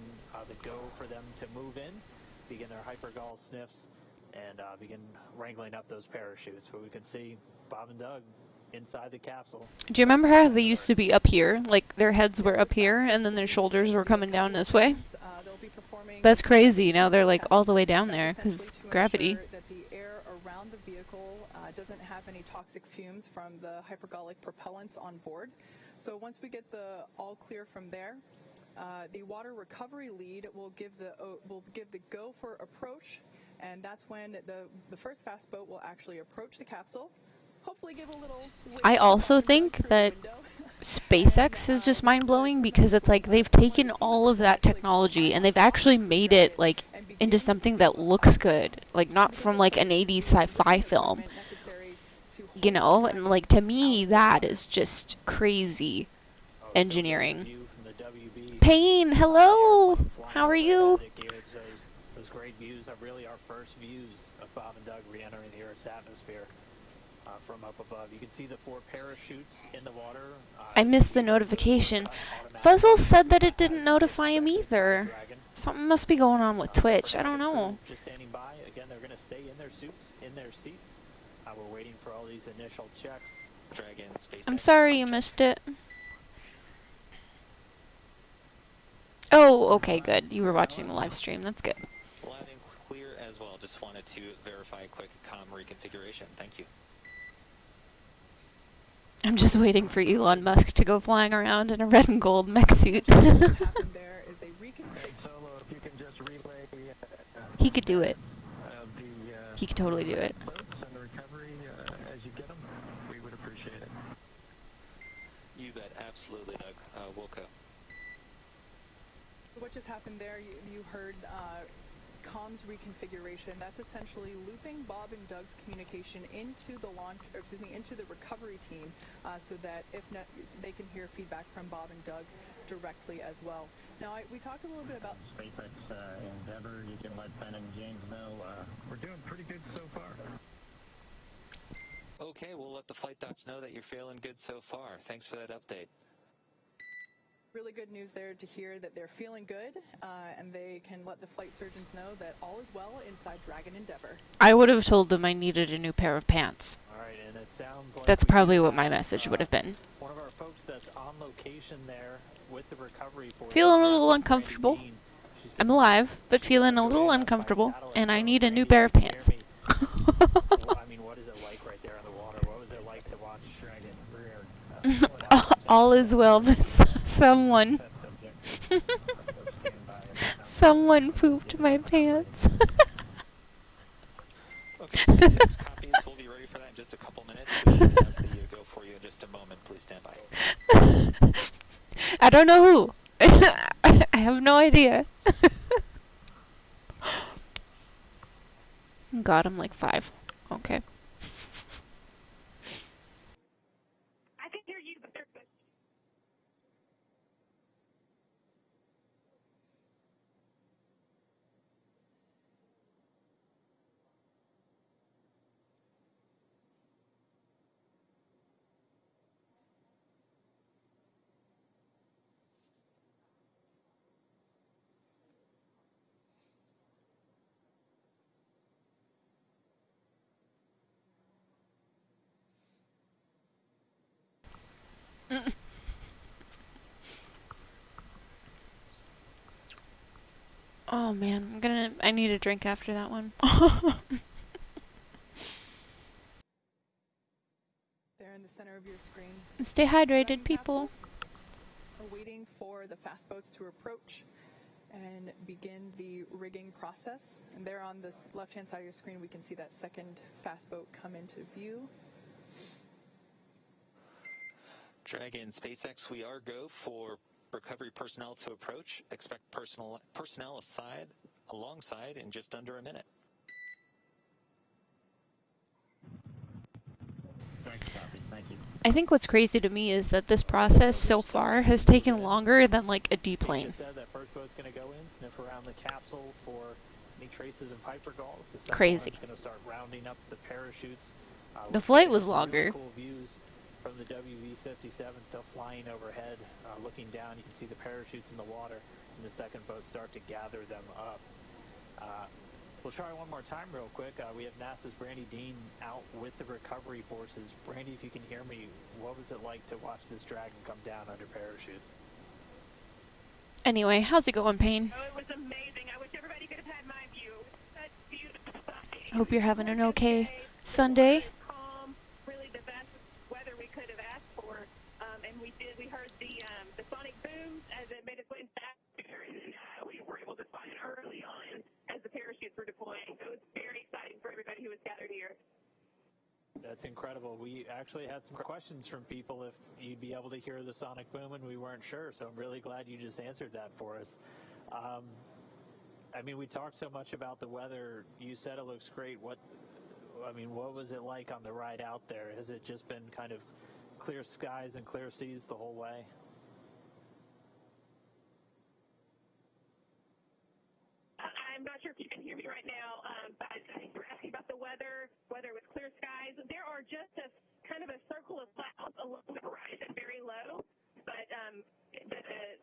the go for them to move in, begin their hypergol sniffs, and begin wrangling up those parachutes. But we can see Bob and Doug inside the capsule. Do you remember how they used to be up here? Like their heads were up here and then their shoulders were coming down this way? That's crazy. Now they're like all the way down there because gravity. That the air around the vehicle doesn't have any toxic fumes from the hypergolic propellants on board. So once we get the all clear from there, the water recovery lead will give the go for approach, and that's when the first fast boat will actually approach the capsule. Hopefully give a little swing I also think that SpaceX is just mind-blowing because it's like they've taken all of that technology and they've actually made it like into something that looks good, like not from like an 80s sci-fi film, you know. And like to me that is just crazy engineering. Payne, hello, how are you? Those great views are really our first views of Bob and Doug re-entering the Earth's atmosphere. From up above, you can see the 4 parachutes in the water. I missed the notification. Fuzzle said that it didn't notify him either. Something must be going on with Twitch. I don't know. Just standing by. Again, they're going to stay in their suits, in their seats. We're waiting for all these initial checks. Dragon, SpaceX. I'm sorry you missed it. Oh, okay, good. You were watching the live stream. That's good. Loud and clear as well. Just wanted to verify a quick comm reconfiguration. Thank you. I'm just waiting for Elon Musk to go flying around in a red and gold mech suit. He could do it. He could totally do it. You bet, absolutely, Doug. Wilco. So what just happened there? You heard comms reconfiguration. That's essentially looping Bob and Doug's communication into the into the recovery team, so that if they can hear feedback from Bob and Doug directly as well. Now, we talked a little bit about SpaceX Endeavor. You can let Ben and James know we're doing pretty good so far. Okay, we'll let the flight docs know that you're feeling good so far. Thanks for that update. really good news there to hear that they're feeling good, and they can let the flight surgeons know that all is well inside Dragon Endeavor. I would have told them I needed a new pair of pants. All right, and it sounds like That's probably what my message would have been. one of our folks that's on location there with the recovery force. Feeling a little uncomfortable. I'm alive, but feeling a little uncomfortable, and I need a new pair of pants. Well, I mean, what is it like right there in the water? What was it like to watch Dragon rear? All is well, but someone pooped my pants. Okay, 66 copies. We'll be ready for that in just a couple minutes. We should have the go for you in just a moment. Please stand by. I don't know who. I have no idea. God, I'm like 5. Okay. I can hear you, but they're good. Oh man, I need a drink after that one. There in the center of your screen. Stay hydrated, Dragon people. capsule. We're waiting for the fast boats to approach and begin the rigging process. And there on the left-hand side of your screen, we can see that second fast boat come into view. Dragon SpaceX, we are go for recovery personnel to approach. Expect personnel alongside in just under a minute. Thanks, copy. Thank you. I think what's crazy to me is that this process so far has taken longer than like a They D-plane. just said that first boat's going to go in, sniff around the capsule for any traces of hypergalls. The second Crazy. one's going to start rounding up the parachutes. The We're flight getting was some longer. Really cool views from the WV-57 still flying overhead. Looking down, you can see the parachutes in the water, and the second boat start to gather them up. We'll try one more time real quick. We have NASA's Brandy Dean out with the recovery forces. Brandy, if you can hear me, what was it like to watch this Dragon come down under parachutes? Anyway, how's it going, Payne? Oh, it was amazing. I wish everybody could have had my view. Such beautiful sight. Hope you're having an okay Sunday. Calm, really the best weather we could have asked for. And we did. We heard the sonic booms as it made its way back. We were able to find it early on as the parachutes were deploying. So it was very exciting for everybody who was gathered here. That's incredible. We actually had some questions from people if you'd be able to hear the sonic boom, and we weren't sure. So I'm really glad you just answered that for us. I mean, we talked so much about the weather. You said it looks great. What was it like on the ride out there? Has it just been kind of clear skies and clear seas the whole way? I'm not sure if you can hear me right now, but I think you're asking about the weather with clear skies. There are just a kind of a circle of clouds along the horizon, very low, but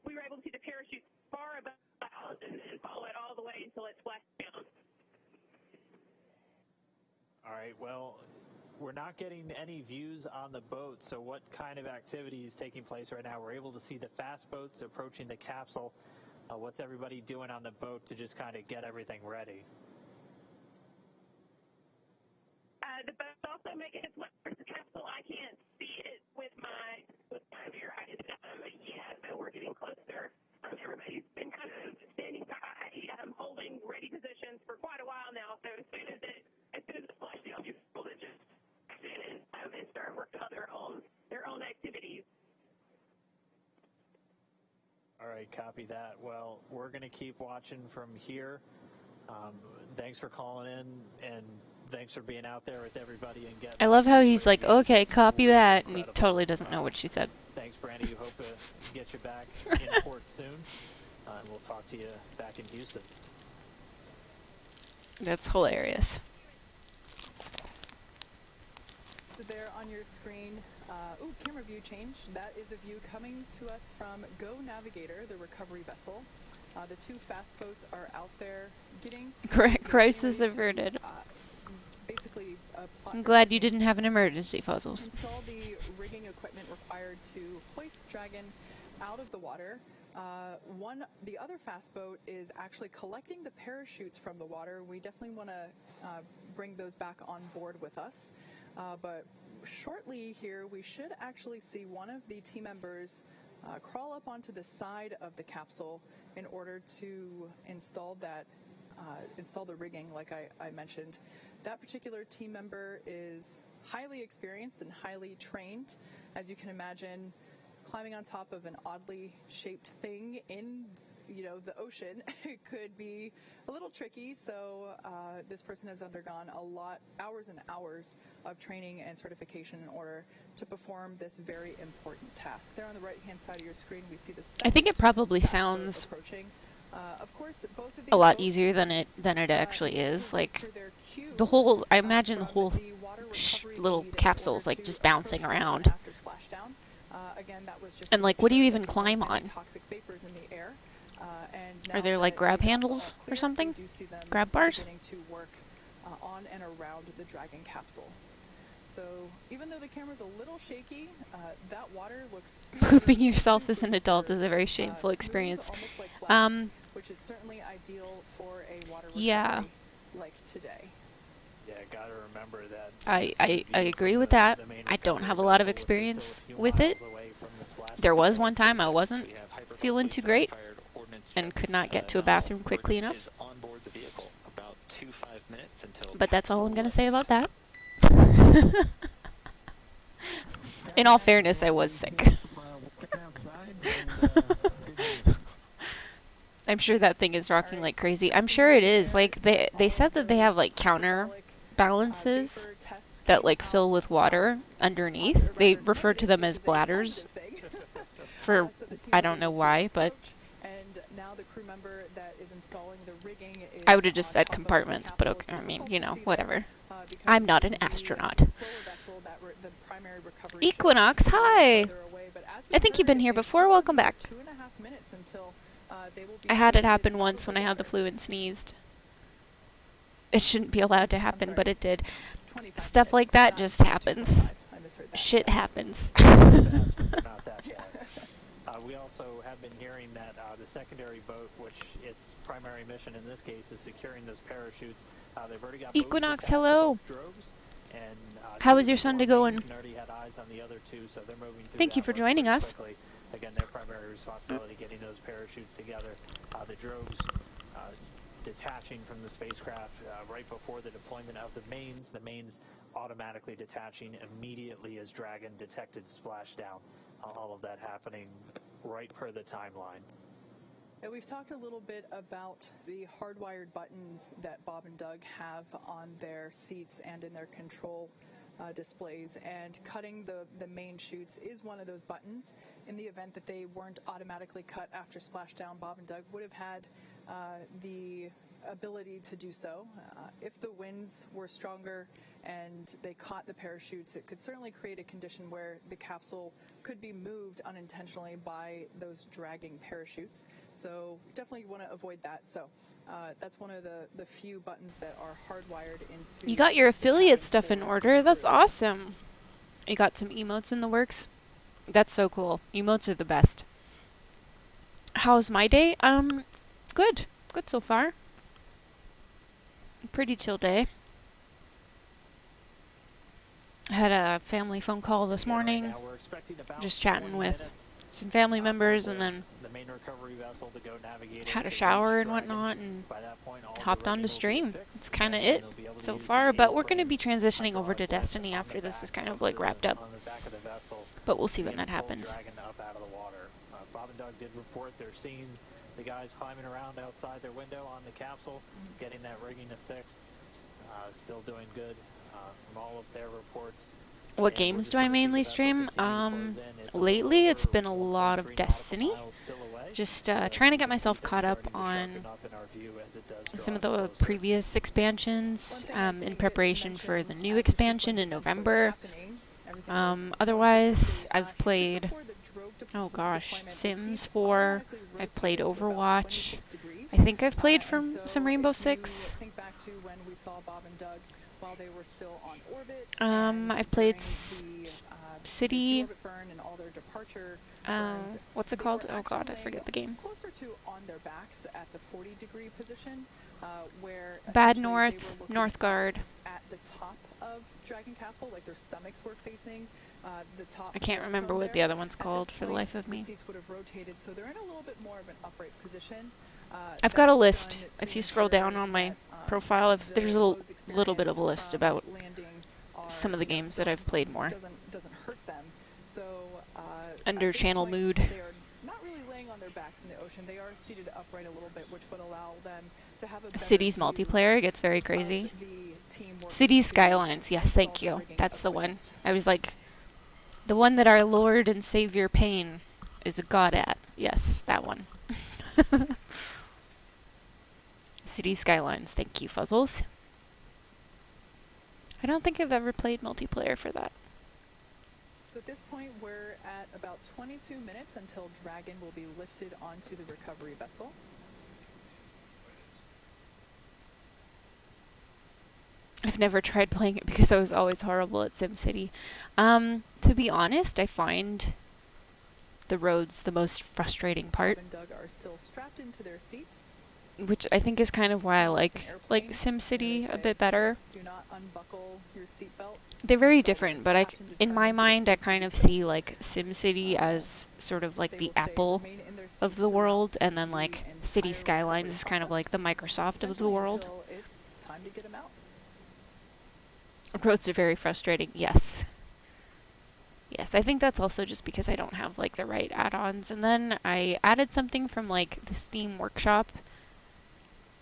we were able to see the parachutes far above the clouds and follow it all the way until it splashed down. All right, well, we're not getting any views on the boat, so what kind of activity is taking place right now? We're able to see the fast boats approaching the capsule. What's everybody doing on the boat to just kind of get everything ready? The boat's also making its way towards the capsule. I can't see it with my rear eyes yet, but we're getting closer. Everybody's been kind of standing by, holding ready positions for quite a while now. So as soon as it flashed down, people that just stand and start working on their own activities. All right, copy that. Well, we're going to keep watching from here. Thanks for calling in, and thanks for being out there with everybody. And I love how he's like, okay, copy that, and he totally doesn't know what she said. Thanks, Brandy. We hope to get you back in port soon, and we'll talk to you back in Houston. That's hilarious. So there on your screen, camera view change. That is a view coming to us from Go Navigator, the recovery vessel. The two fast boats are out there getting to Crisis averted. Basically, I'm glad you didn't have an emergency, Fuzzles. Install the rigging equipment required to hoist the Dragon out of the water. The other fast boat is actually collecting the parachutes from the water. We definitely want to bring those back on board with us. But shortly here, we should actually see one of the team members crawl up onto the side of the capsule in order to install the rigging, like I mentioned. That particular team member is highly experienced and highly trained. As you can imagine, climbing on top of an oddly shaped thing in the ocean could be a little tricky. So this person has undergone hours and hours of training and certification in order to perform this very important task. There on the right-hand side of your screen, we see the I think it probably sounds of course, both of these a lot boats, easier than it actually is. Like the whole, I imagine the whole little capsules like just bouncing around. And like, what do you even climb on? Are there like grab handles or something? Grab bars? To work on and around the Dragon capsule. So even though the camera's a little shaky, that water looks Pooping yourself as an adult is a very shameful experience. which is certainly ideal for a water Yeah. recovery like today. Yeah, gotta remember that. I agree with that. I don't have a lot of experience with it. There was one time I wasn't feeling too great and could not get to a bathroom quickly enough. On board the vehicle about 5 minutes until. But that's all I'm going to say about that. In all fairness, I was sick. I'm sure that thing is rocking like crazy. I'm sure it is. Like they said that they have like counterbalances that like fill with water underneath. They refer to them as bladders. For I don't know why, but I would have just said compartments, but okay, I mean, you know, whatever. I'm not an astronaut. Equinox, hi! I think you've been here before. Welcome back. I had it happen once when I had the flu and sneezed. It shouldn't be allowed to happen, but it did. Stuff like that just happens. Shit happens. We also have been hearing that the secondary boat, which its primary mission in this case is securing those parachutes. They've already got Equinox, hello. Drogues, and, How is your Sunday going? already had eyes on the other two, so they're moving through Thank you that for work joining pretty us. quickly. Again, their primary responsibility getting those parachutes together. The drogues detaching from the spacecraft right before the deployment of the mains. The mains automatically detaching immediately as Dragon detected splashdown. All of that happening right per the timeline. And we've talked a little bit about the hardwired buttons that Bob and Doug have on their seats and in their control displays, and cutting the main chutes is one of those buttons. In the event that they weren't automatically cut after splashdown, Bob and Doug would have had the ability to do so. If the winds were stronger and they caught the parachutes, it could certainly create a condition where the capsule could be moved unintentionally by those dragging parachutes. So definitely want to avoid that. So that's one of the few buttons that are hardwired into... You got your affiliate stuff in order. That's awesome. You got some emotes in the works. That's so cool. Emotes are the best. How's my day? Good. Good so far. Pretty chill day. I had a family phone call this morning. Just chatting with some family members, and then had a shower and whatnot, and hopped on to stream. That's kind of it so far, but we're going to be transitioning over to Destiny after this is kind of like wrapped up. But we'll see when that happens. Bob and Doug did report they're seeing the guys climbing around outside their window on the capsule, getting that rigging fixed. Still doing good from all of their reports. What games do I mainly stream? Lately it's been a lot of Destiny. Just trying to get myself caught up on some of the previous expansions in preparation for the new expansion in November. Otherwise, I've played, oh gosh, Sims 4. I've played Overwatch. I think I've played from some Rainbow Six. I've played City. What's it called? Oh god, I forget the game. Bad North, Northgard. At the top of Dragon Capsule, like their stomachs were facing the top. I can't remember what the other one's called for the life of me. The seats would have rotated, so they're in a little bit more of an upright position. I've got a list. If you scroll down on my profile, there's a little bit of a list about some of the games that I've played more. Doesn't hurt them. So under channel mood. They are not really laying on their backs in the ocean. They are seated upright a little bit, which would allow them to have a Cities multiplayer gets very crazy. Cities Skylines, yes, thank you. That's the one. I was like, the one that our Lord and Savior Payne is a god at. Yes, that one. City Skylines, thank you, Fuzzles. I don't think I've ever played multiplayer for that. So at this point, we're at about 22 minutes until Dragon will be lifted onto the recovery vessel. I've never tried playing it because I was always horrible at SimCity. To be honest, I find the roads the most frustrating part, Bob and Doug are still strapped into their seats. which I think is kind of why I like SimCity a bit better. Do not unbuckle your seatbelt. They're very different, but in my mind, I kind of see like SimCity as sort of like the Apple of the world, and then like City Skylines is kind of like the Microsoft of the world. Until it's time to get them out. Roads are very frustrating. Yes. Yes, I think that's also just because I don't have like the right add-ons. And then I added something from like the Steam Workshop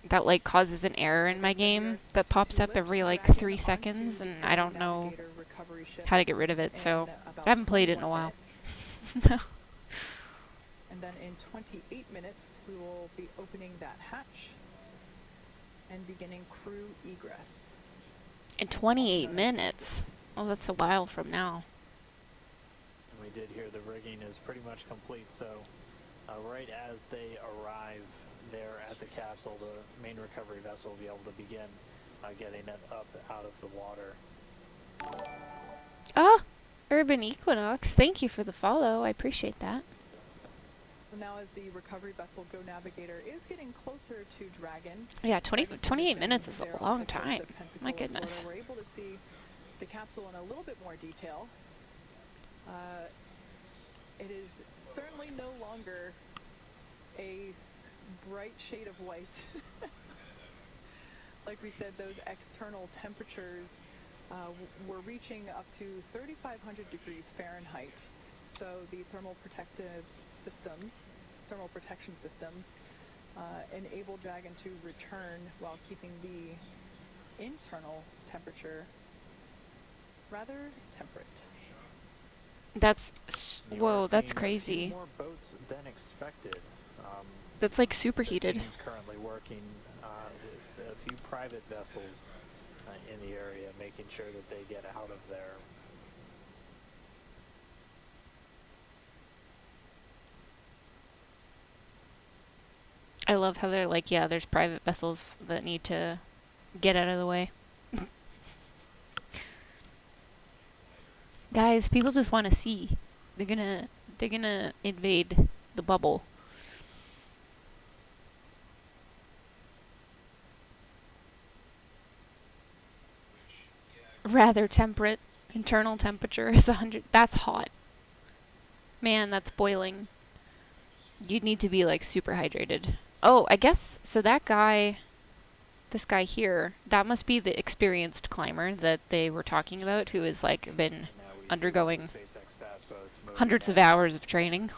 that like causes an error in my game that pops up every like 3 seconds, and I don't know how to get rid of it, so I haven't played it in a while. And then in 28 minutes, we will be opening that hatch and beginning crew egress. In 28 minutes? Oh, that's a while from now. And we did hear the rigging is pretty much complete, so right as they arrive there at the capsule, the main recovery vessel will be able to begin getting it up out of the water. Ah, Urban Equinox, thank you for the follow. I appreciate that. So now as the recovery vessel Go Navigator is getting closer to Dragon. Yeah, 28 minutes is a long time. My goodness. We're able to see the capsule in a little bit more detail. It is certainly no longer a bright shade of white. Like we said, those external temperatures were reaching up to 3,500 degrees Fahrenheit. So the thermal protection systems enable Dragon to return while keeping the internal temperature rather temperate. That's whoa, We're that's seeing crazy. More boats than expected. That's like superheated. The team's currently working with a few private vessels in the area, making sure that they get out of there. I love how they're like, yeah, there's private vessels that need to get out of the way. Guys, people just want to see. They're gonna invade the bubble. Rather temperate. Internal temperature is 100. That's hot. Man, that's boiling. You'd need to be like super hydrated. Oh, I guess, so that guy, this guy here, that must be the experienced climber that they were talking about, who has like been undergoing hundreds of hours of training.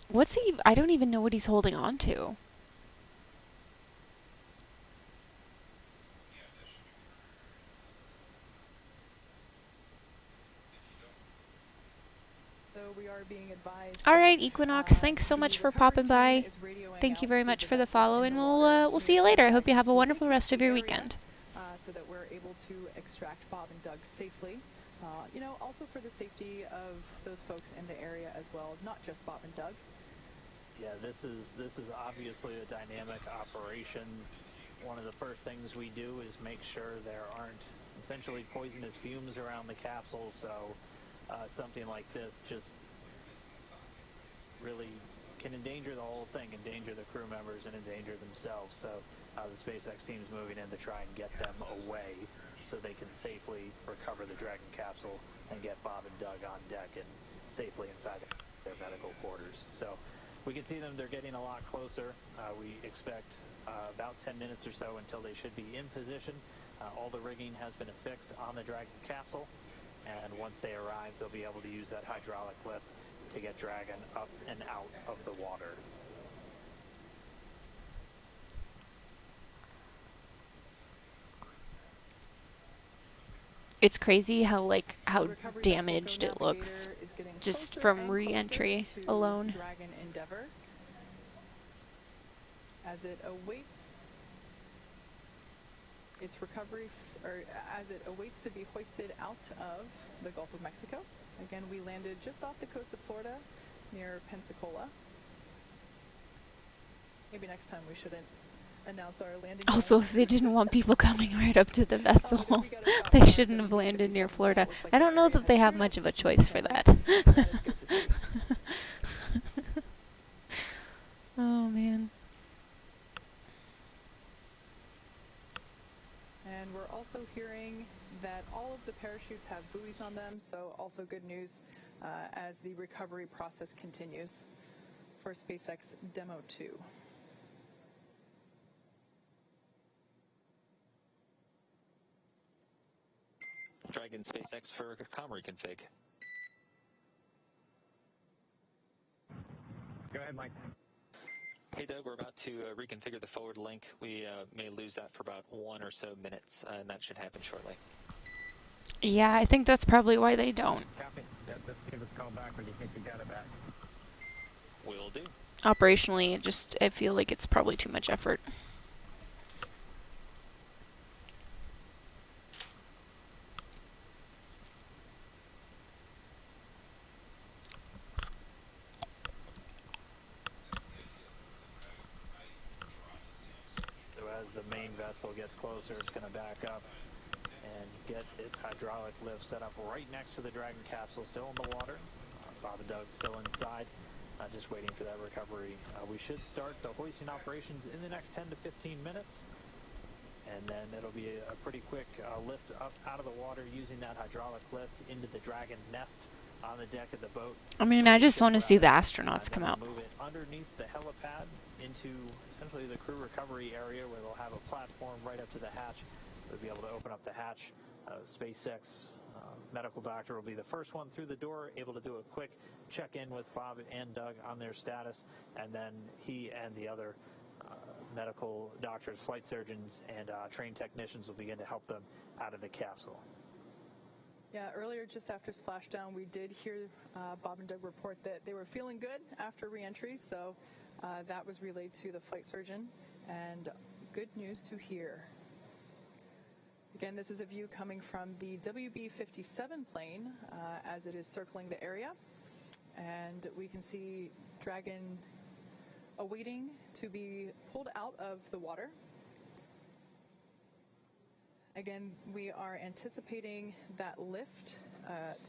What's he, I don't even know what he's holding on to. All right, Equinox, thanks so much for popping by. Thank you very much for the follow, and we'll see you later. I hope you have a wonderful rest of your weekend. So that we're able to extract Bob and Doug safely. You know, also for the safety of those folks in the area as well, not just Bob and Doug. Yeah, this is obviously a dynamic operation. One of the first things we do is make sure there aren't essentially poisonous fumes around the capsule, so something like this just really can endanger the whole thing, endanger the crew members and endanger themselves. So the SpaceX team's moving in to try and get them away so they can safely recover the Dragon capsule and get Bob and Doug on deck and safely inside their medical quarters. So we can see them, they're getting a lot closer. We expect about 10 minutes or so until they should be in position. All the rigging has been affixed on the Dragon capsule, and once they arrive, they'll be able to use that hydraulic lift to get Dragon up and out of the water. It's crazy how damaged it looks just from re-entry alone. Dragon Endeavor, as it awaits its recovery, or as it awaits to be hoisted out of the Gulf of Mexico. Again, we landed just off the coast of Florida, near Pensacola. Maybe next time we shouldn't announce our landing. Also, if they didn't want people coming right up to the vessel, they shouldn't have landed near Florida. I don't know that they have much of a choice for that. Oh, man. And we're also hearing that all of the parachutes have buoys on them, so also good news as the recovery process continues for SpaceX Demo 2. Dragon SpaceX for comm reconfig. Go ahead, Mike. Hey, Doug, we're about to reconfigure the forward link. We may lose that for about 1 or so minutes, and that should happen shortly. Yeah, I think that's probably why they don't. Copy. Let's give us a call back when you think you got it back. Will do. Operationally, I feel like it's probably too much effort. So as the main vessel gets closer, it's going to back up and get its hydraulic lift set up right next to the Dragon capsule, still in the water. Bob and Doug still inside, just waiting for that recovery. We should start the hoisting operations in the next 10 to 15 minutes. And then it'll be a pretty quick lift up out of the water using that hydraulic lift into the Dragon nest on the deck of the boat. I mean, I just want to see the astronauts come out. Move it underneath the helipad into essentially the crew recovery area where they'll have a platform right up to the hatch. They'll be able to open up the hatch. SpaceX medical doctor will be the first one through the door, able to do a quick check-in with Bob and Doug on their status, and then he and the other medical doctors, flight surgeons, and trained technicians will begin to help them out of the capsule. Yeah, earlier, just after splashdown, we did hear Bob and Doug report that they were feeling good after reentry, so that was relayed to the flight surgeon, and good news to hear. Again, this is a view coming from the WB-57 plane as it is circling the area, and we can see Dragon awaiting to be pulled out of the water. Again, we are anticipating that lift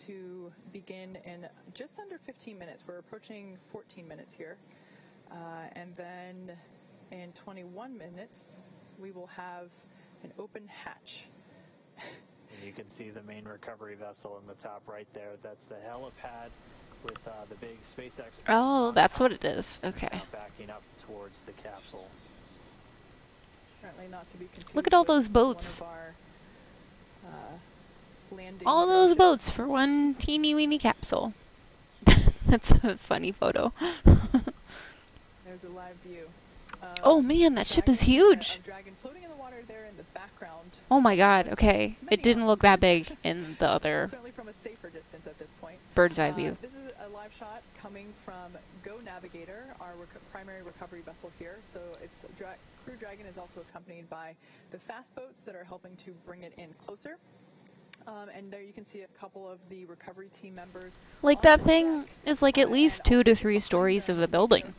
to begin in just under 15 minutes. We're approaching 14 minutes here. And then in 21 minutes, we will have an open hatch. And you can see the main recovery vessel in the top right there. That's the helipad with the big SpaceX. Oh, that's what it is. Okay. Backing up towards the capsule. Certainly not to be confused. Look at all those boats. All those boats for one teeny weeny capsule. That's a funny photo. There's a live view. Oh man, that ship is huge. Dragon floating in the water there in the background. Oh my god, okay. It didn't look that big in the other certainly from a safer distance at this point. bird's eye view. This is a live shot coming from Go Navigator, our primary recovery vessel here. So it's Crew Dragon is also accompanied by the fast boats that are helping to bring it in closer. And there you can see a couple of the recovery team members. Like that thing is like at least 2 to 3 stories of a building.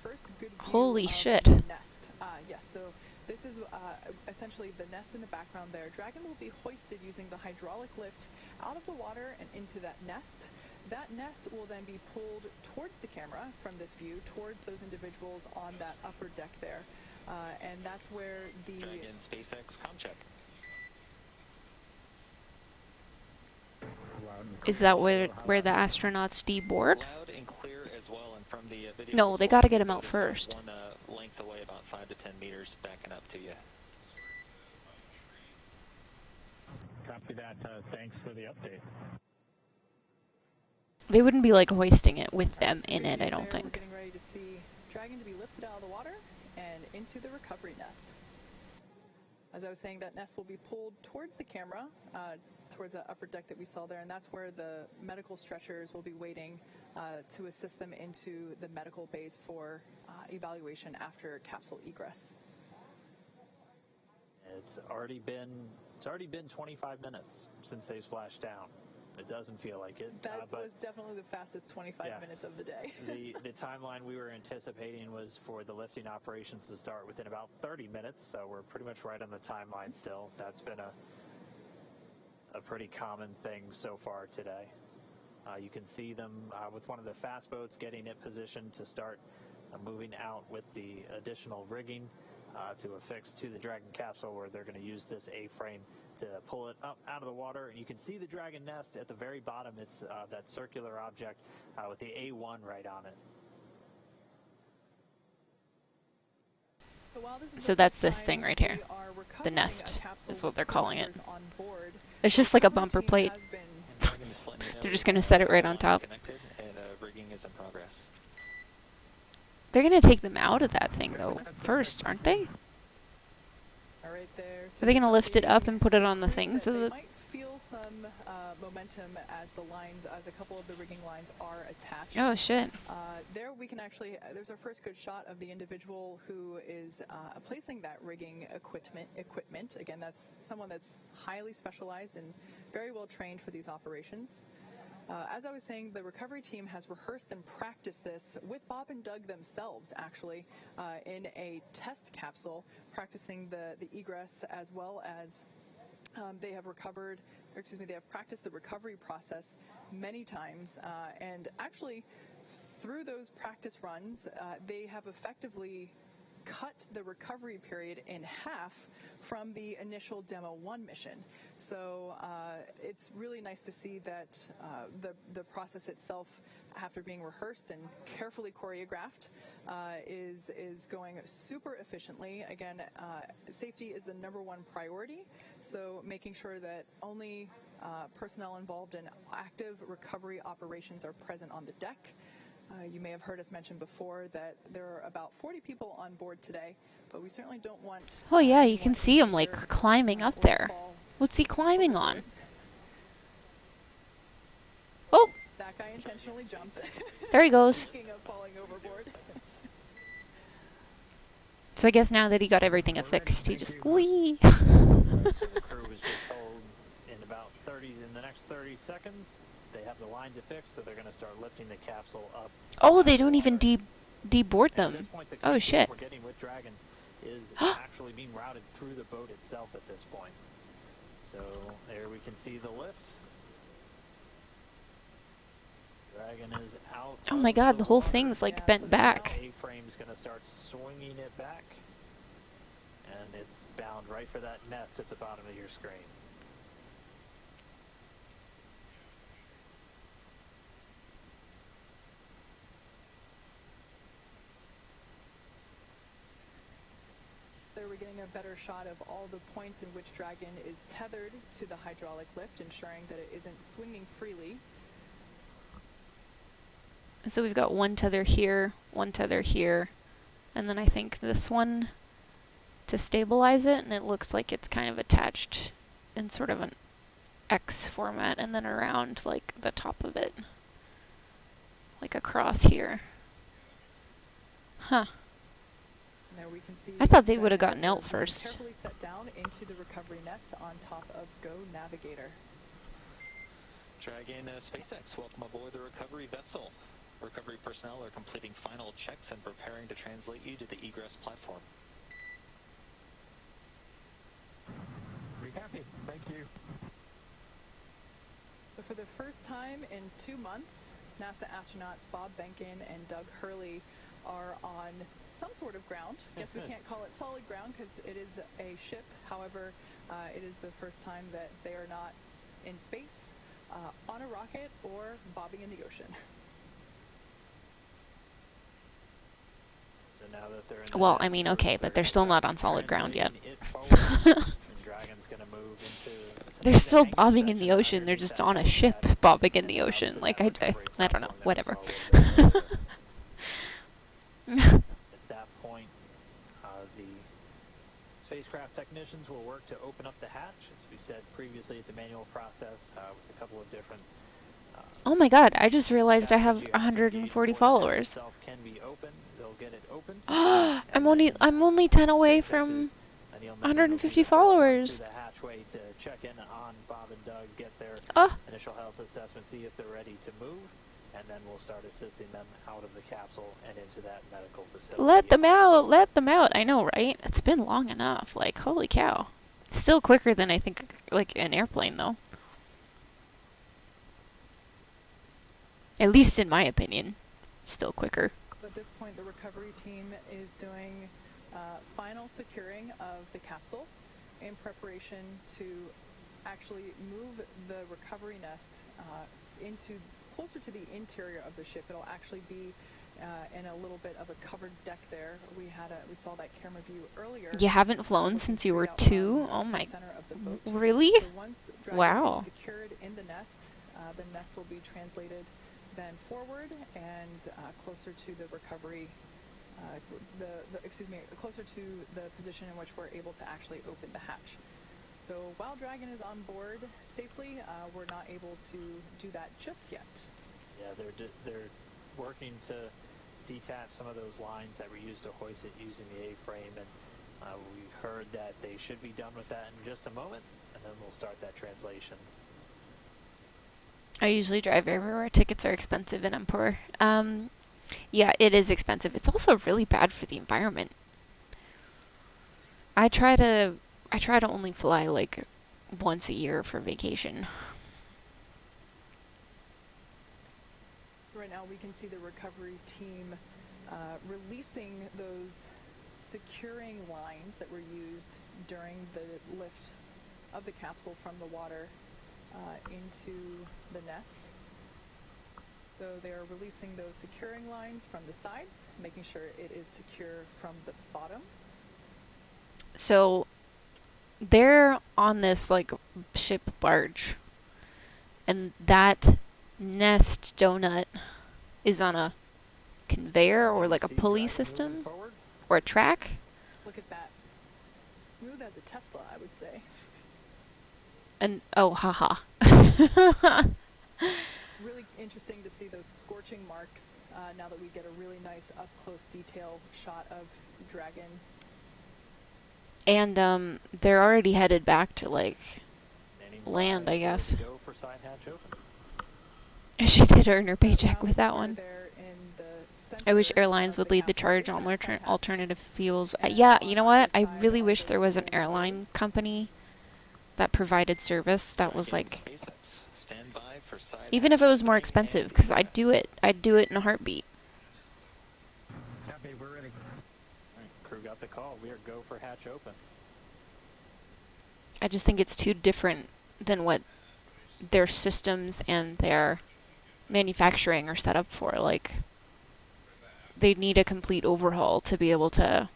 Holy shit. Yes, so this is essentially the nest in the background there. Dragon will be hoisted using the hydraulic lift out of the water and into that nest. That nest will then be pulled towards the camera from this view, towards those individuals on that upper deck there. And that's where the... Dragon SpaceX comm check. Is that where the astronauts deboard? Loud and clear as well, and from the video. No, they gotta get him out first. One length away, about 5 to 10 meters, backing up to you. Copy that. Thanks for the update. They wouldn't be like hoisting it with them in it, I don't We're think. getting ready to see Dragon to be lifted out of the water and into the recovery nest. As I was saying, that nest will be pulled towards the camera, towards that upper deck that we saw there, and that's where the medical stretchers will be waiting to assist them into the medical bays for evaluation after capsule egress. It's already been 25 minutes since they splashed down. It doesn't feel like it. That but was definitely the fastest 25 Yeah. minutes of the day. the timeline we were anticipating was for the lifting operations to start within about 30 minutes, so we're pretty much right on the timeline still. That's been a pretty common thing so far today. You can see them with one of the fast boats getting it positioned to start moving out with the additional rigging to affix to the Dragon capsule, where they're going to use this A-frame to pull it up out of the water. And you can see the Dragon nest at the very bottom. It's that circular object with the A1 right on it. So, while this is So the that's first this time thing right we here. are The recovering nest a capsule is what with they're calling it. crew members on board, It's just like a the recovery bumper team plate. has been And Dragon, just letting you know, They're just going to set it right on launch top. Connected, and rigging is in progress. They're going to take them out of that thing, though, first, aren't they? all right there. Are they going to just lift it up updating and put it on the crew thing that so they that... might feel some momentum as the lines, as a couple of the rigging lines are attached. Oh, shit. There we can actually, there's our first good shot of the individual who is placing that rigging equipment. Again, that's someone that's highly specialized and very well trained for these operations. As I was saying, the recovery team has rehearsed and practiced this with Bob and Doug themselves, actually, in a test capsule, practicing the egress as well as they have practiced the recovery process many times, and actually, through those practice runs, they have effectively cut the recovery period in half from the initial Demo 1 mission. So it's really nice to see that the process itself, after being rehearsed and carefully choreographed, is going super efficiently. Again, safety is the #1 priority, so making sure that only personnel involved in active recovery operations are present on the deck. You may have heard us mention before that there are about 40 people on board today, but we certainly don't want... Oh, yeah, you can see him, like, either, climbing up or there. fall What's he climbing on? overboard. Oh, That guy intentionally jumped. there he goes. Speaking of falling overboard. So I guess now that he got everything affixed, he just... Whee! So the crew was just told in the next 30 seconds, they have the lines affixed, so they're going to start lifting the capsule up. Oh, they don't even deboard And at them. this point, the Oh, communication shit. we're getting with Dragon is actually being routed through the boat itself at this point. So there we can see the lift. Dragon is out. Oh my of god, the whole water. thing's, like, Yeah, bent so back. A-frame's going to start swinging it back, and it's bound right for that nest at the bottom of your screen. There we're getting a better shot of all the points in which Dragon is tethered to the hydraulic lift, ensuring that it isn't swinging freely. So we've got one tether here, and then I think this one to stabilize it, and it looks like it's kind of attached in sort of an X format, and then around, like, the top of it. Like across here. Huh. And there we can see I thought they that would have gotten they're out being first. Carefully set down into the recovery nest on top of Go Navigator. Dragon SpaceX, welcome aboard the recovery vessel. Recovery personnel are completing final checks and preparing to translate you to the egress platform. We happy. Thank you. So for the first time in 2 months, NASA astronauts Bob Behnken and Doug Hurley are on some sort of ground. Guess we can't call it solid ground because it is a ship. However, it is the first time that they are not in space, on a rocket, or bobbing in the ocean. So now that they're in the Well, I nest, mean, okay, but they're still not on solid ground yet. translating it forward, and Dragon's going to move into They're still bobbing in the ocean, they're just on a ship bobbing in the ocean. Like, I don't know, whatever. At that point, the spacecraft technicians will work to open up the hatch. As we said previously, it's a manual process with a couple of different. Oh my god, I just realized I have strategy 140 the hatch followers. itself can be open. They'll get it open. I'm only 10 away from and you'll 150 maybe be the first one followers. through the hatchway to check in on Bob and Doug, get their Oh. initial health assessment, see if they're ready to move, and then we'll start assisting them out of the capsule and into that medical facility. Let them out. Let them out. I know, right? It's been long enough. Like, holy cow. Still quicker than I think, like, an airplane, though. At least in my opinion. Still quicker. So at this point, the recovery team is doing final securing of the capsule in preparation to actually move the recovery nest into closer to the interior of the ship. It'll actually be in a little bit of a covered deck there. We saw that camera view earlier. You haven't flown since you were 2? Oh my. Really? So once Dragon Wow. is secured in the nest will be translated then forward and closer to the recovery, closer to the position in which we're able to actually open the hatch. So while Dragon is on board safely, we're not able to do that just yet. Yeah, they're working to detach some of those lines that were used to hoist it using the A-frame, and we heard that they should be done with that in just a moment, and then we'll start that translation. I usually drive everywhere. Tickets are expensive and I'm poor. Yeah, it is expensive. It's also really bad for the environment. I try to only fly like once a year for vacation. So right now we can see the recovery team releasing those securing lines that were used during the lift of the capsule from the water into the nest. So they are releasing those securing lines from the sides, making sure it is secure from the bottom. So they're on this like ship barge, and that nest donut is on a conveyor or like a pulley system or a track. Look at that. Smooth as a Tesla, I would say. And oh, haha. Really interesting to see those scorching marks now that we get a really nice up-close detail shot of Dragon. And they're already headed back to like land, I guess. Go for side hatch open. She did earn her paycheck with that one. I wish airlines would lead the charge on alternative fuels. Yeah, you know what? I really wish there was an airline company that provided service that was like, even if it was more expensive, because I'd do it in a heartbeat. Copy, we're ready. Crew got the call. We are go for hatch open. I just think it's too different than what their systems and their manufacturing are set up for. Like, they need a complete overhaul to be able to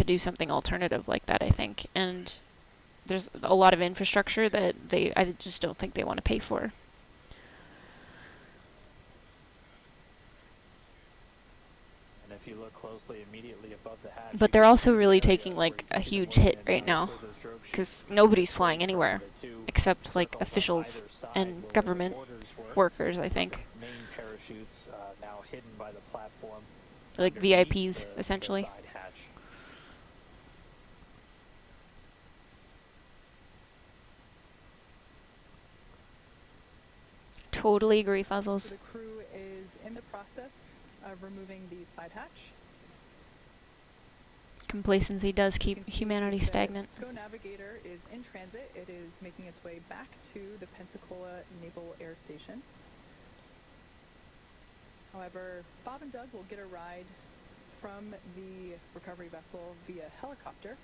do something alternative like that, I think. And there's a lot of infrastructure that I just don't think they want to pay for. And if you look closely immediately above the hatch, But they're also really taking like a huge hit right now, because nobody's flying anywhere except like officials and government workers, I think. main parachutes now hidden by the platform. Like underneath VIPs, essentially. The side hatch. Totally agree, Fuzzles. The crew is in the process of removing the side hatch. Complacency does keep You can see humanity the stagnant. Go Navigator is in transit. It is making its way back to the Pensacola Naval Air Station. However, Bob and Doug will get a ride from the recovery vessel via helicopter.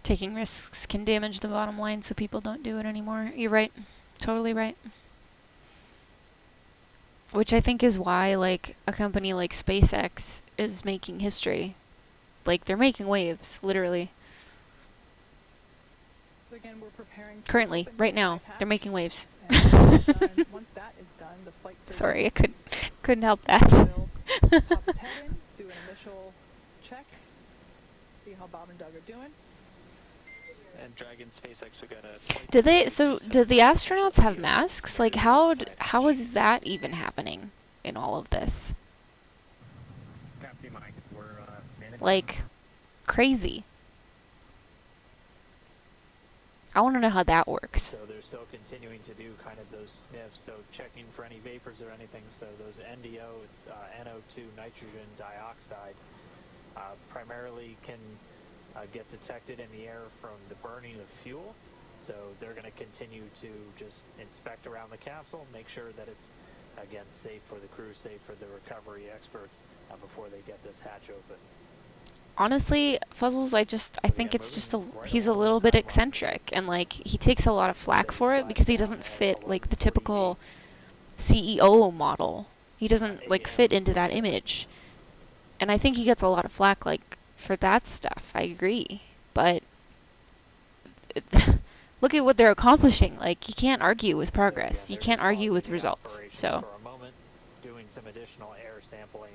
Taking risks can damage the bottom line, so people don't do it anymore. You're right. Totally right. Which I think is why, like, a company like SpaceX is making history. Like, they're making waves, literally. So again, we're preparing to Currently, open right the now, side they're hatch. making waves. And once that is done, the flight surgeon Sorry, I couldn't help that. will pop his head in, do an initial check, see how Bob and Doug are doing. And Dragon SpaceX, we got a slight Do they? So do the astronauts have masks? Like how is that even happening in all of this? Captain Mike, we're managing. Like crazy. I want to know how that works. So they're still continuing to do kind of those sniffs, so checking for any vapors or anything. So those NDO, it's NO2, nitrogen dioxide, primarily can get detected in the air from the burning of fuel. So they're going to continue to just inspect around the capsule, make sure that it's, again, safe for the crew, safe for the recovery experts before they get this hatch open. Honestly, Fuzzles, I think it's just he's a little bit eccentric, and like he takes a lot of flack for it because he doesn't fit like the typical CEO model. He doesn't like fit into that image, and I think he gets a lot of flack like for that stuff. I agree, but look at what they're accomplishing. Like you can't argue with progress. You can't argue with results. So. For a moment, doing some additional air sampling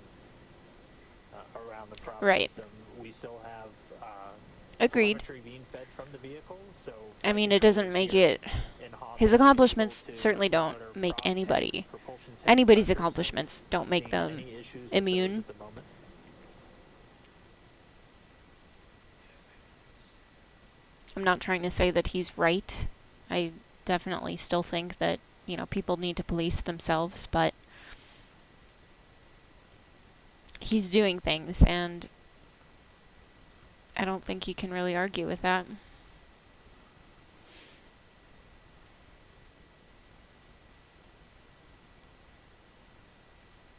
around the prop Right. system. We still have Agreed. telemetry being fed from the vehicle, so I mean, it doesn't make it. His accomplishments certainly don't make anybody's accomplishments don't make them immune. I'm not trying to say that he's right. I definitely still think that, you know, people need to police themselves, but he's doing things, and I don't think you can really argue with that.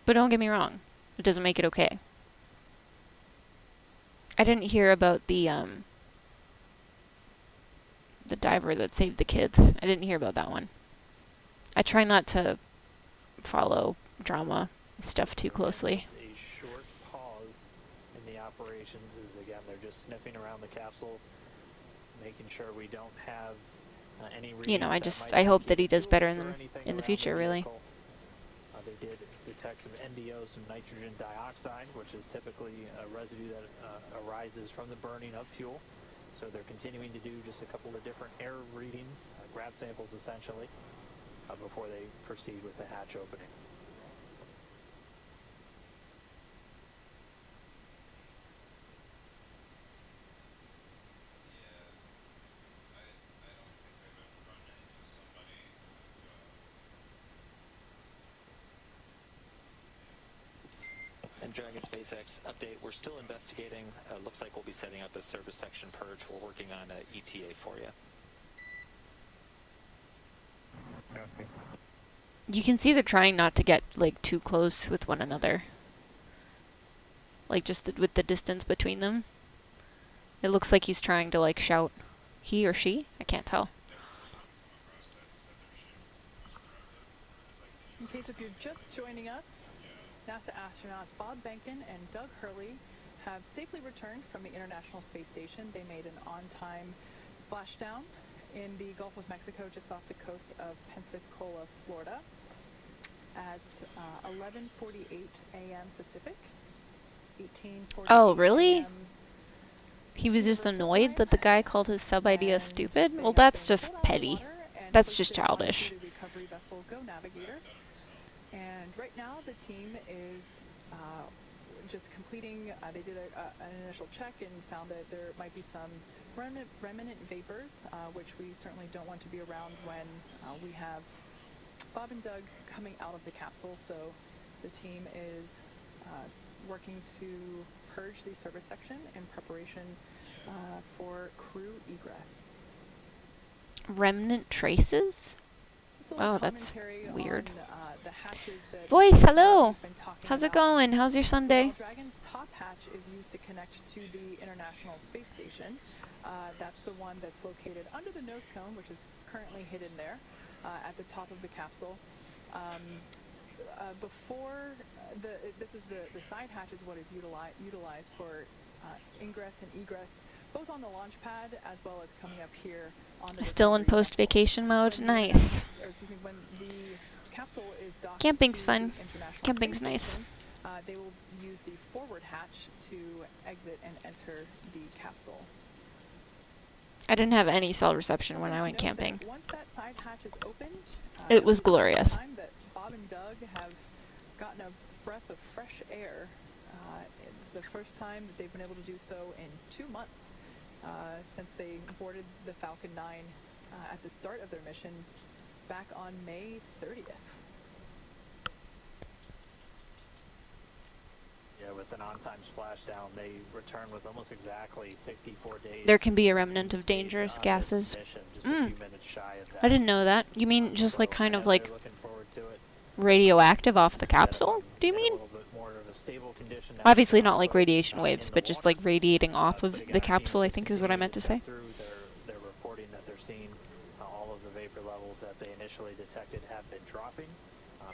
But don't get me wrong, it doesn't make it okay. I didn't hear about the diver that saved the kids. I didn't hear about that one. I try not to follow drama stuff too closely. A short pause in the operations is, again, they're just sniffing around the capsule, making sure we don't have any readings. You know, that I might hope indicate that he does fuel better or in anything the around future, really. vehicle. They did detect some NDO, some nitrogen dioxide, which is typically a residue that arises from the burning of fuel. So they're continuing to do just a couple of different air readings, grab samples essentially, before they proceed with the hatch opening. And Dragon SpaceX update, we're still investigating. Looks like we'll be setting up a service section purge. We're working on an ETA for you. Okay. You can see they're trying not to get like too close with one another. Like just with the distance between them. It looks like he's trying to like shout, he or she? I can't tell. In case if you're just joining us, NASA astronauts Bob Behnken and Doug Hurley have safely returned from the International Space Station. They made an on-time splashdown in the Gulf of Mexico just off the coast of Pensacola, Florida at 11:48 a.m. Pacific, 18:48 Oh, really? a.m. He was just annoyed that the guy called his sub idea stupid? Well, that's just petty. That's just childish. The recovery vessel Go Navigator. And right now the team is just completing, they did an initial check and found that there might be some remnant vapors, which we certainly don't want to be around when we have Bob and Doug coming out of the capsule. So the team is working to purge the service section in preparation for crew egress. Remnant traces? Just a little Oh, that's commentary weird. on, the hatches that Voice, hello! we've been talking How's it about. going? How's your Sunday? So while Dragon's top hatch is used to connect to the International Space Station. That's the one that's located under the nose cone, which is currently hidden there at the top of the capsule. Before this is the side hatch is what is utilized for ingress and egress, both on the launch pad as well as coming up here on the Still in post-vacation mode? Nice. When the capsule is docked Camping's to fun. the International Camping's Space nice. Station, they will use the forward hatch to exit and enter the capsule. I didn't have any cell reception when I To went note that camping. Once that side hatch is opened, It was this is the first glorious. time that Bob and Doug have gotten a breath of fresh air. The first time that they've been able to do so in 2 months since they boarded the Falcon 9 at the start of their mission back on May 30th. Yeah, with an on-time splashdown, they return with almost exactly 64 days. There can be a remnant of space dangerous on this gases. mission, just a few minutes shy of that. I didn't know that. You mean just like kind of like They're looking forward to it. radioactive off the capsule? Do you In a mean? little bit more of a stable condition now. Obviously not like radiation In waves, the but just water. like radiating off But of again, the our capsule, I teams think is what I continue meant to step say. through. They're reporting that they're seeing all of the vapor levels that they initially detected have been dropping.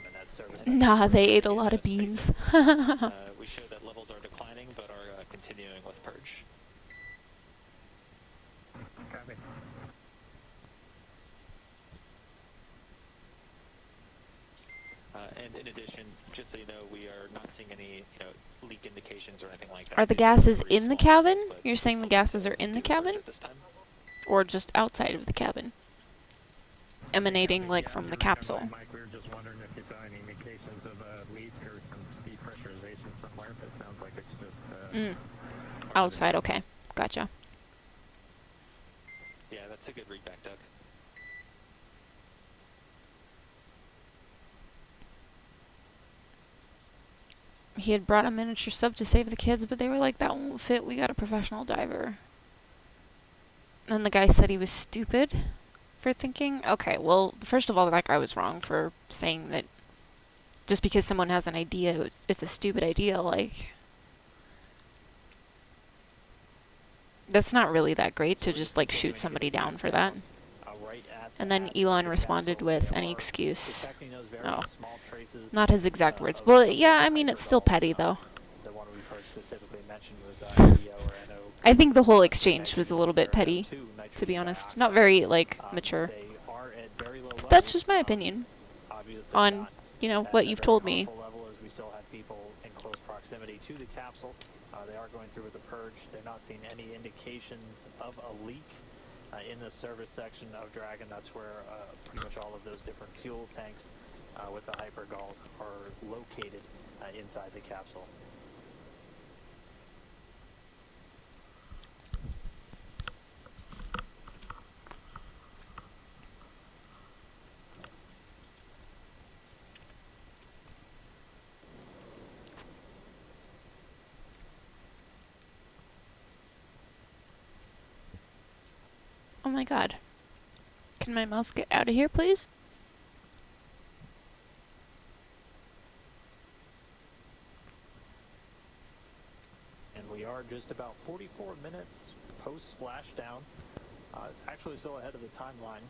And that service. Nah, they ate a lot of beans. We show that levels are declining, but are continuing with purge. Copy. And in addition, just so you know, we are not seeing any, leak indications or anything like that. Are the These are gases very in the small levels, cabin? but You're saying the still gases are in the do purge cabin? at this time. Or just outside of the cabin? Emanating like Yeah, from we the were- capsule. Mike, we were just wondering if you saw any indications of a leak or some depressurization somewhere, but it sounds like it's just... Outside, okay. Gotcha. Yeah, that's a good read back, Doug. He had brought a miniature sub to save the kids, but they were like, that won't fit, we got a professional diver. And the guy said he was stupid for thinking, okay, well, first of all, that guy was wrong for saying that just because someone has an idea, it's a stupid idea, like... That's not really that great to just, like, shoot somebody down for that. Right at And then the Elon capsule, responded with they any are excuse. detecting those very Oh. small traces, Not his exact words. of Well, some of yeah, the I mean, it's still hypergulls. petty, though. The one we've heard specifically mentioned was EO or NO. I think the whole exchange was a little bit petty, to be honest. Not very, like, mature. They are at very low But that's levels, just my opinion obviously on, not you know, at what a you've very told me. harmful level, as we still have people in close proximity to the capsule. They are going through with the purge. They're not seeing any indications of a leak in the service section of Dragon. That's where pretty much all of those different fuel tanks with the hypergulls are located inside the capsule. Oh my god. Can my mouse get out of here, please? And we are just about 44 minutes post splashdown. Actually still ahead of the timeline,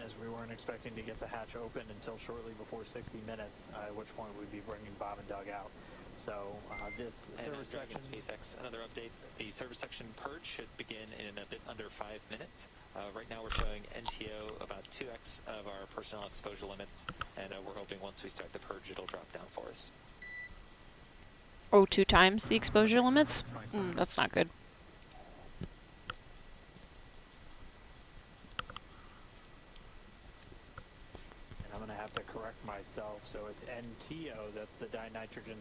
as we weren't expecting to get the hatch open until shortly before 60 minutes, at which point we'd be bringing Bob and Doug out. So this And service Dragon section... SpaceX, another update. The service section purge should begin in a bit under 5 minutes. Right now we're showing NTO about 2x of our personnel exposure limits, and we're hoping once we start the purge it'll drop down for us. Oh, 2 times the exposure limits? That's not good. And I'm going to have to correct myself. So it's NTO, that's the dinitrogen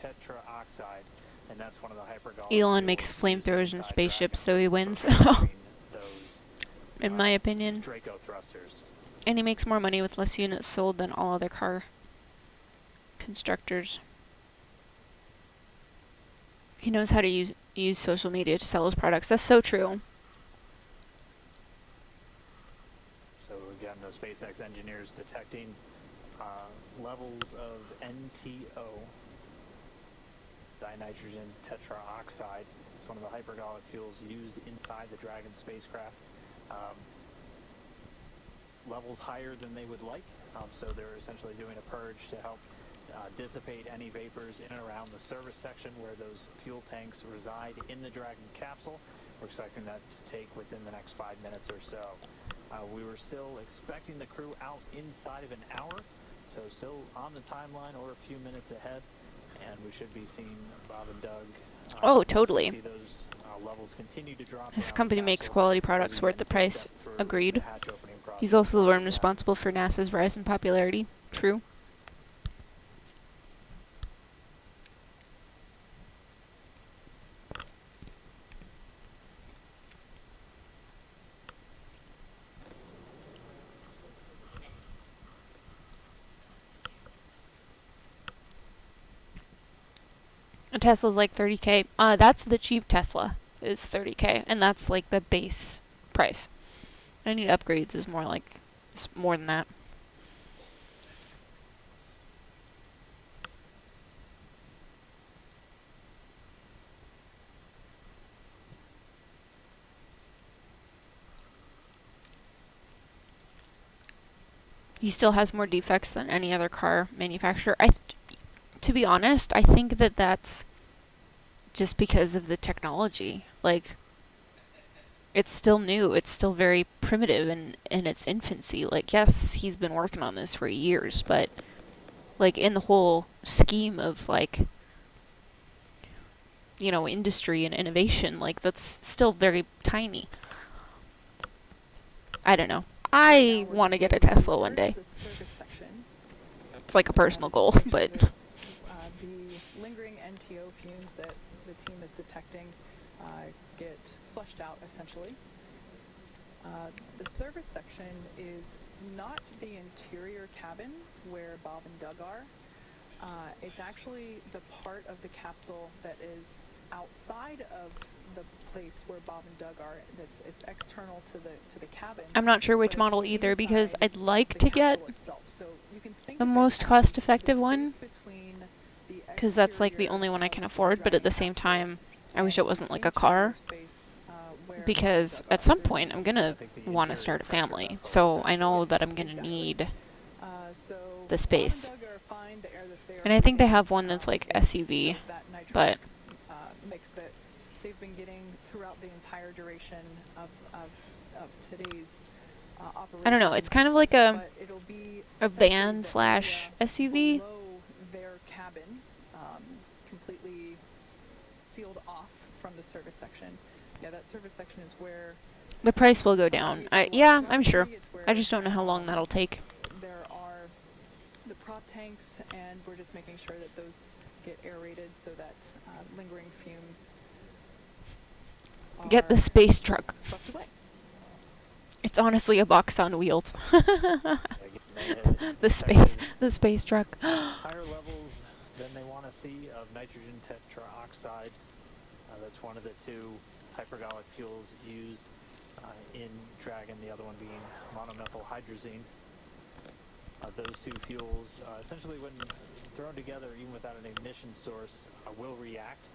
tetraoxide, and that's one of the hypergollic Elon makes fuels used flamethrowers in inside spaceships, Dragon so he for wins. powering those In my opinion. Draco thrusters. And he makes more money with less units sold than all other car constructors. He knows how to use social media to sell his products. That's so true. So again, the SpaceX engineers detecting levels of NTO. It's dinitrogen tetraoxide. It's one of the hypergolic fuels used inside the Dragon spacecraft. Levels higher than they would like, so they're essentially doing a purge to help dissipate any vapors in and around the service section where those fuel tanks reside in the Dragon capsule. We're expecting that to take within the next 5 minutes or so. We were still expecting the crew out inside of an hour, so still on the timeline or a few minutes ahead. and we should be seeing Bob and Doug. Oh, once we totally. see those levels continue to drop His down company the makes capsule, quality we'll products worth the begin to price. step through Agreed. the hatch opening He's process also the one again. responsible for NASA's rise in popularity. True. A Tesla's like 30K. That's the cheap Tesla, is 30K, and that's like the base price. Any upgrades is more like more than that. He still has more defects than any other car manufacturer. To be honest, I think that that's just because of the technology. Like, it's still new. It's still very primitive in its infancy. Like, yes, he's been working on this for years, but, like, in the whole scheme of, like, you know, industry and innovation, like, that's still very tiny. I don't know. I want to get a Tesla one day. It's like a personal goal, but... The lingering NTO fumes that the team is detecting get flushed out, essentially. The service section is not the interior cabin where Bob and Doug are. It's actually the part of the capsule that is outside of the place where Bob and Doug are. It's external to the cabin. I'm not sure which model either, because I'd like to get the most cost-effective one, because that's like the only one I can afford, but at the same time, I wish it wasn't like a car, because at some point I'm gonna want to start a family, so I know that I'm gonna need the space. And I think they have one that's like SUV, but mix that they've been getting throughout the entire duration of today's operation. I don't know, it's kind of like a van slash SUV. Their cabin, completely sealed off from the service section. Yeah, that service section is where the price will go down. Yeah, I'm sure. I just don't know how long that'll take. There are the prop tanks, and we're just making sure that those get aerated so that lingering fumes Get the space truck. swept away. It's honestly a box on wheels. the space truck. Higher levels than they want to see of nitrogen tetroxide. That's one of the two hypergolic fuels used in Dragon, the other one being monomethyl hydrazine. Those two fuels, essentially when thrown together, even without an ignition source, will react.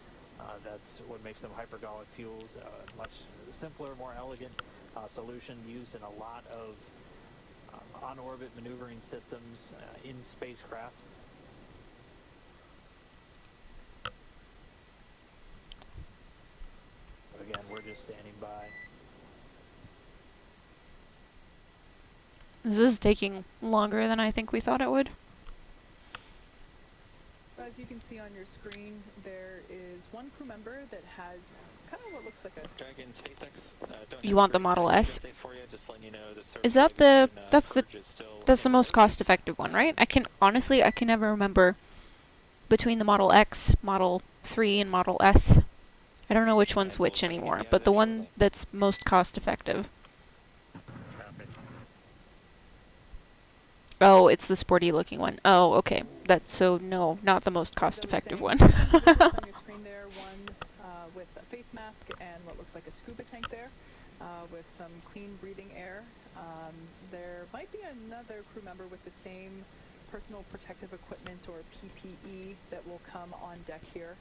That's what makes them hypergolic fuels. Much simpler, more elegant solution used in a lot of on-orbit maneuvering systems in spacecraft. But again, we're just standing by. This is taking longer than I think we thought it would. So as you can see on your screen, there is one crew member that has kind of what looks like a Dragon SpaceX. You want the Model S? For you, just letting you know the Is that that's the most cost-effective one, right? I can never remember between the Model X, Model 3, and Model S. I don't know which one's which anymore, but the one that's most cost-effective. Oh, it's the sporty-looking one. Oh, okay. No, not the most cost-effective one. on your screen there, one with a face mask and what looks like a scuba tank there, with some clean breathing air. There might be another crew member with the same personal protective equipment or PPE that will come on deck here.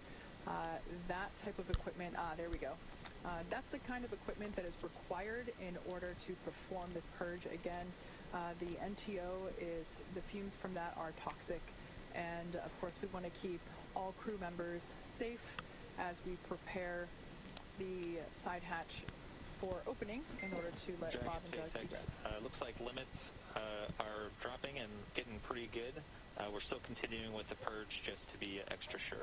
That type of equipment, there we go. That's the kind of equipment that is required in order to perform this purge. Again, the NTO is, the fumes from that are toxic, and of course we want to keep all crew members safe as we prepare the side hatch for opening in order to let Dragon Bob and Doug SpaceX, egress. looks like limits are dropping and getting pretty good. We're still continuing with the purge just to be extra sure.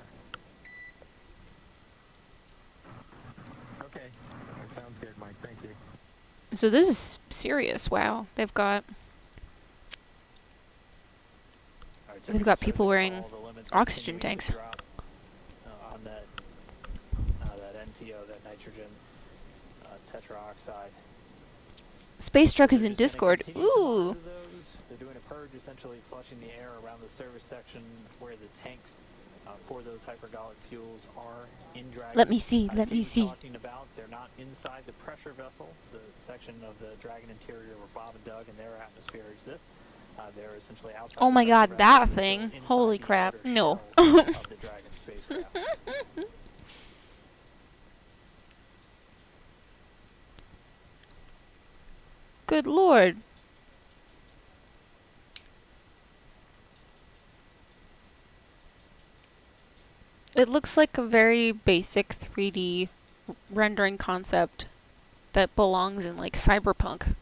Okay, that sounds good, Mike. Thank you. So this is serious. Wow, they've got people wearing oxygen tanks. On that NTO, that nitrogen tetroxide. Space Truck is in Discord. Ooh. They're doing a purge, essentially flushing the air around the service section where the tanks for those hypergolic fuels are in Dragon. Let me see. Let me see. Talking about they're not inside the pressure vessel, the section of the Dragon interior where Bob and Doug and their atmosphere exists. They're essentially outside. Oh my God, that thing! Holy crap! No. Of the Dragon spacecraft. Good Lord. It looks like a very basic 3D rendering concept that belongs in like Cyberpunk.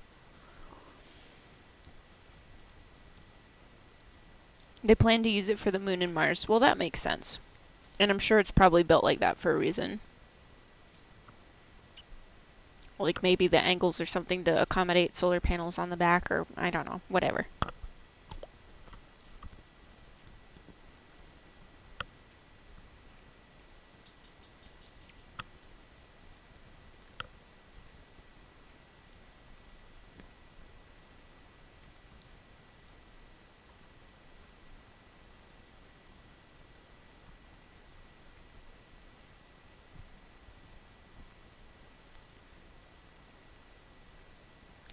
They plan to use it for the Moon and Mars. Well, that makes sense. And I'm sure it's probably built like that for a reason. Like maybe the angles or something to accommodate solar panels on the back, or I don't know, whatever.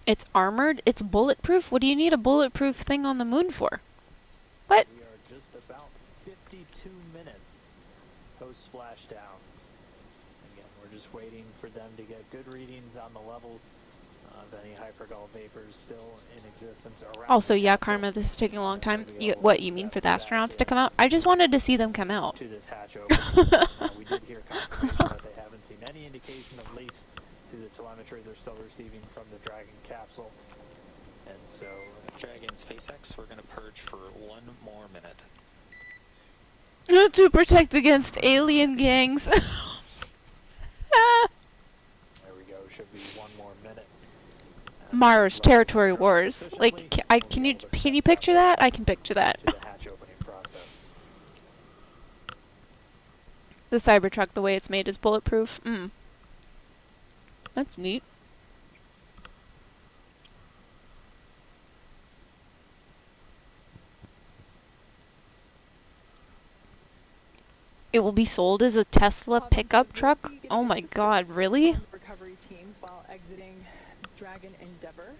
It's armored? It's bulletproof? What do you need a bulletproof thing on the moon for? What? We are just about 52 minutes post splashdown. Again, we're just waiting for them to get good readings on the levels of any hypergol vapors still in existence around. Also, yeah, Karma, this is taking a long time. What, you mean for the astronauts to come out? I just wanted to see them come out. To this hatch open. We did hear confirmation that they haven't seen any indication of leaks through the telemetry they're still receiving from the Dragon capsule. And so, Dragon SpaceX, we're going to purge for 1 more minute. To protect against alien gangs. there we go, should be 1 more minute. Mars territory wars. Like, can you picture that? I can picture that. The hatch opening process. The Cybertruck, the way it's made, is bulletproof. That's neat. It will be sold as a Tesla pickup truck? Oh my God, really? Recovery teams while exiting Dragon Endeavour.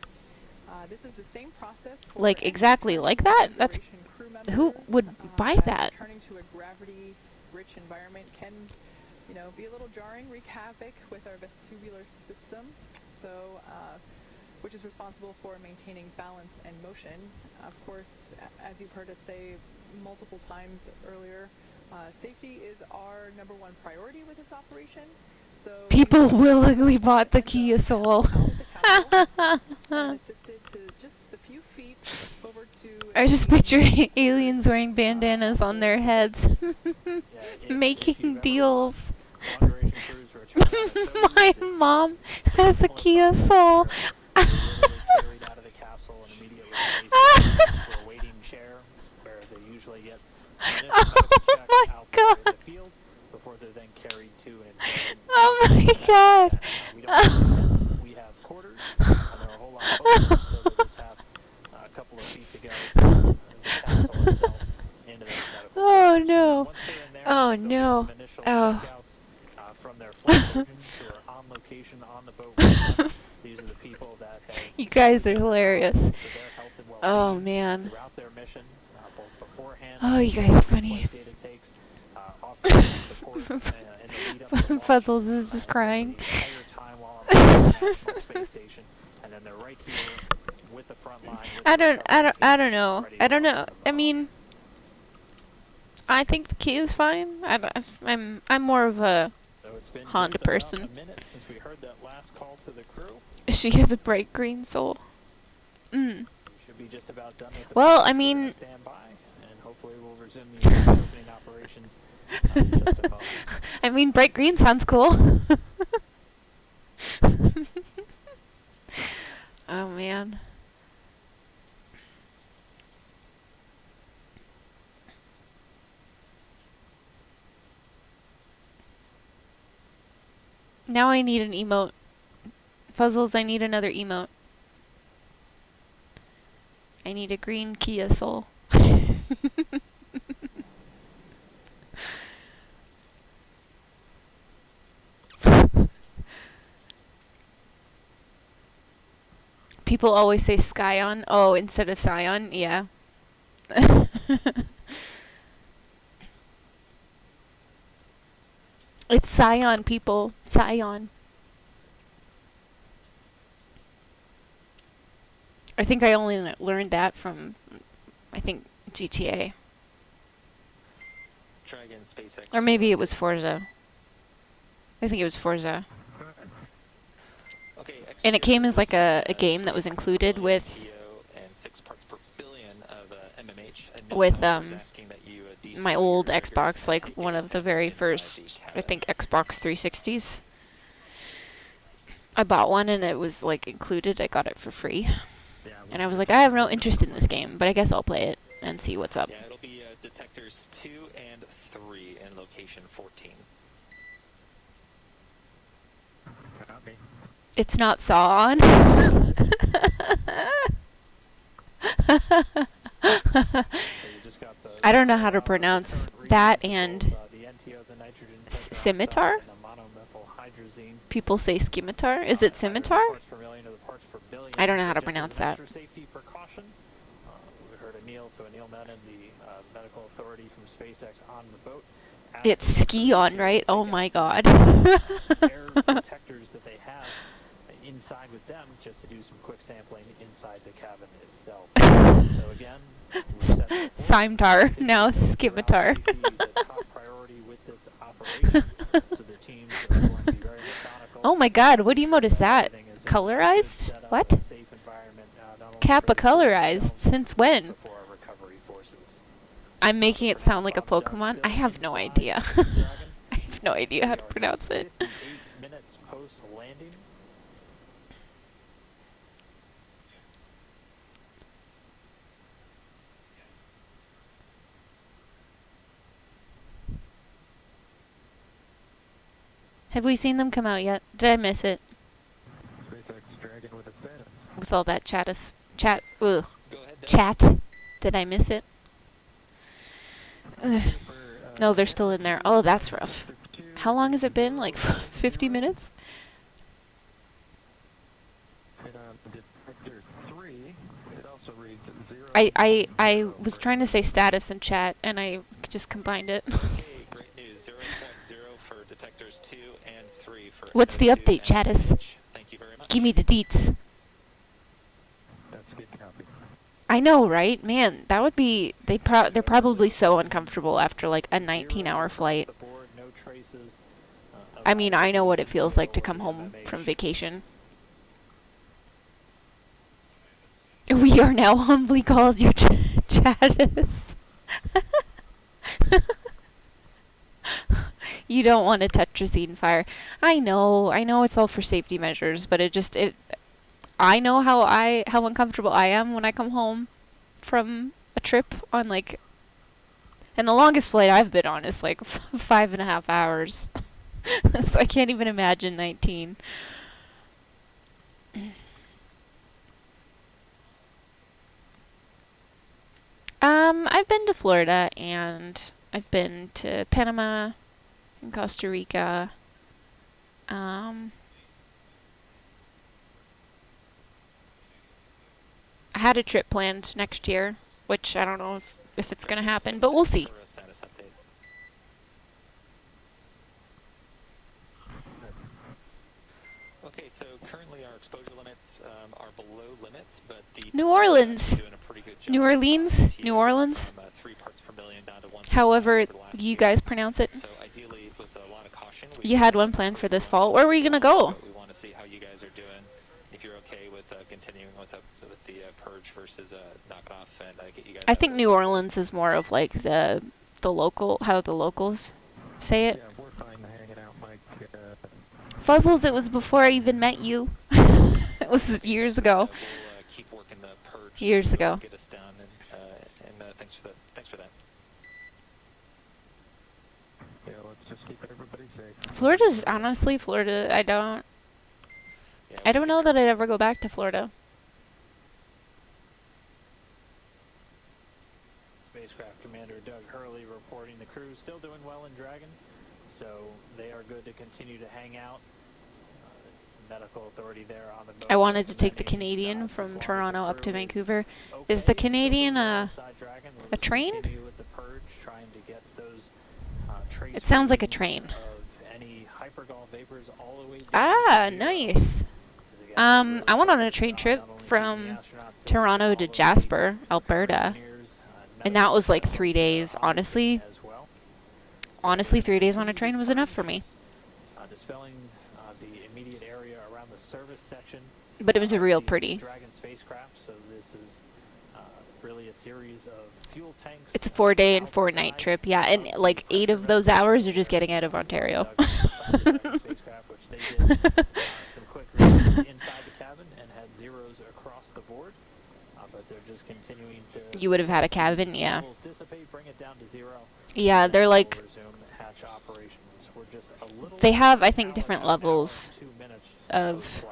This is the same process for Like, exactly like that? That's... Who would buy that? Returning to a gravity-rich environment can, you know, be a little jarring, wreak havoc with our vestibular system, so which is responsible for maintaining balance and motion. Of course, as you've heard us say multiple times earlier, safety is our #1 priority with this operation. So people willingly bought the Kia Soul. assisted to just the few feet over to. I just picture aliens wearing bandanas on their heads, making deals. My mom has a Kia Soul. Oh my God. Oh my God. We have quarters, and they're a whole lot closer, so they just have a couple of feet to go from the capsule itself into the medical. Oh no. Once they're in there, Oh there'll be no. some initial Oh. checkouts from their flight surgeons who are on location on the boat. These are the people that have You guys are hilarious. for their health and well-being Oh man. throughout their mission, both beforehand. Oh, you guys are funny. flight data takes, offering support, in the lead up to the launch, Fuzzles is just crying. the entire time while I'm on the International Space Station, and then they're right here with the front line. with I the don't recovery team know. ready I to don't know. rock and I roll. mean, I think the Kia is fine. I'm more of a So it's been Honda just about person. a minute since we heard that last call to the crew. She has a bright green soul. We should be just about done with the Well, purge. I We're mean, gonna stand by and hopefully we'll resume the opening operations in just a moment. I mean, bright green sounds cool. Oh, man. Now I need an emote. Fuzzles, I need another emote. I need a green Kia Soul. People always say Skyon. Oh, instead of Scion, yeah. It's Scion, people. Scion. I think I only learned that from, I think, GTA. Dragon, SpaceX. Or maybe it was Forza. I think it was Forza. Okay, And it came as like a game that was included with and 6 parts per billion of MMH. with my old Xbox, like one of the very first, I think, Xbox 360s. I bought one and it was like included. I got it for free. And I was like, I have no interest in this game, but I guess I'll play it and see what's up. Yeah, it'll be detectors 2 and 3 in location 14. Copy. It's not Saw on. I don't know how to pronounce that and scimitar? People say scimitar. Is it scimitar? I don't know how to pronounce that. Safety precaution. We heard Anil, so Anil Menon, the medical authority from SpaceX on the boat. It's ski on, right? Oh my god. Air detectors that they have inside with them just to do some quick sampling inside the cabin itself. So again, Scimitar, now scimitar. the top priority with this operation. So the teams are going to be very methodical. Oh my god, what emote is that? Colorized? What? Kappa colorized? Since when? I'm making it sound like a Pokemon? I have no idea. I have no idea how to pronounce it. 58 minutes post-landing. Have we seen them come out yet? Did I miss it? SpaceX Dragon with a status. With all that chat. Did I miss it? Ugh. No, they're still in there. Oh, that's rough. How long has it been? Like 50 minutes? And detector 3, it also reads 0. I was trying to say status in chat, and I just combined it. Okay, great news. 0.0 for detectors 2 and 3 for What's the NO2 update, and Chattis? MMH. Thank you very much. Give me the deets. That's a good copy. I know, right? Man, that would be... They're probably so uncomfortable after, like, a 19-hour flight. No traces, I mean, I know what it feels like to come home from vacation. We are now humbly called your Chattis. You don't want to touch Racine Fire. I know it's all for safety measures, but I know how uncomfortable I am when I come home from a trip on like, and the longest flight I've been on is like 5.5 hours. So I can't even imagine 19. I've been to Florida and I've been to Panama and Costa Rica. I had a trip planned next year, which I don't know if it's going to happen, but we'll see. Okay, so currently our exposure limits are below limits, but the New Orleans. doing a pretty good job. New Orleans? New Orleans? From, 3 parts per billion down to 1. However over the last you few guys months. pronounce it. So ideally, with a lot of caution, You had one planned for this fall. Where were you going to go? But we want to see how you guys are doing. If you're okay with continuing with the purge versus knock off and get you guys I think New Orleans is more of like the local, how the locals say it. Yeah, we're fine hanging out, Mike. Fuzzles, it was before I even met you. It was years ago. We'll keep working the purge. Years to ago. Get us down, and thanks for that. Thanks for that. Yeah, let's just keep everybody safe. Florida's honestly, Florida. I don't know that I'd ever go back to Florida. Spacecraft Commander Doug Hurley reporting the crew still doing well in Dragon, so they are good to continue to hang out. Medical authority there on the boat. I wanted to take the Canadian from Toronto up to Vancouver. Is the Canadian a train? It sounds like a train. Ah, nice. I went on a train trip from Toronto to Jasper, Alberta, and that was like 3 days. Honestly, 3 days on a train was enough for me. Dispelling the immediate area around the service section. But it was real pretty. Dragon spacecraft, so this is really a series of fuel tanks. It's a 4-day and 4-night trip, yeah, and like 8 of those hours are just getting out of Ontario. Spacecraft, which they did some quick readings inside the cabin and had zeros across the board, but they're just continuing to. You would have had a cabin, yeah. Dissipate, bring it down to 0. Yeah, they're like. Resume hatch operations. We're just a little. They have, I think, different levels of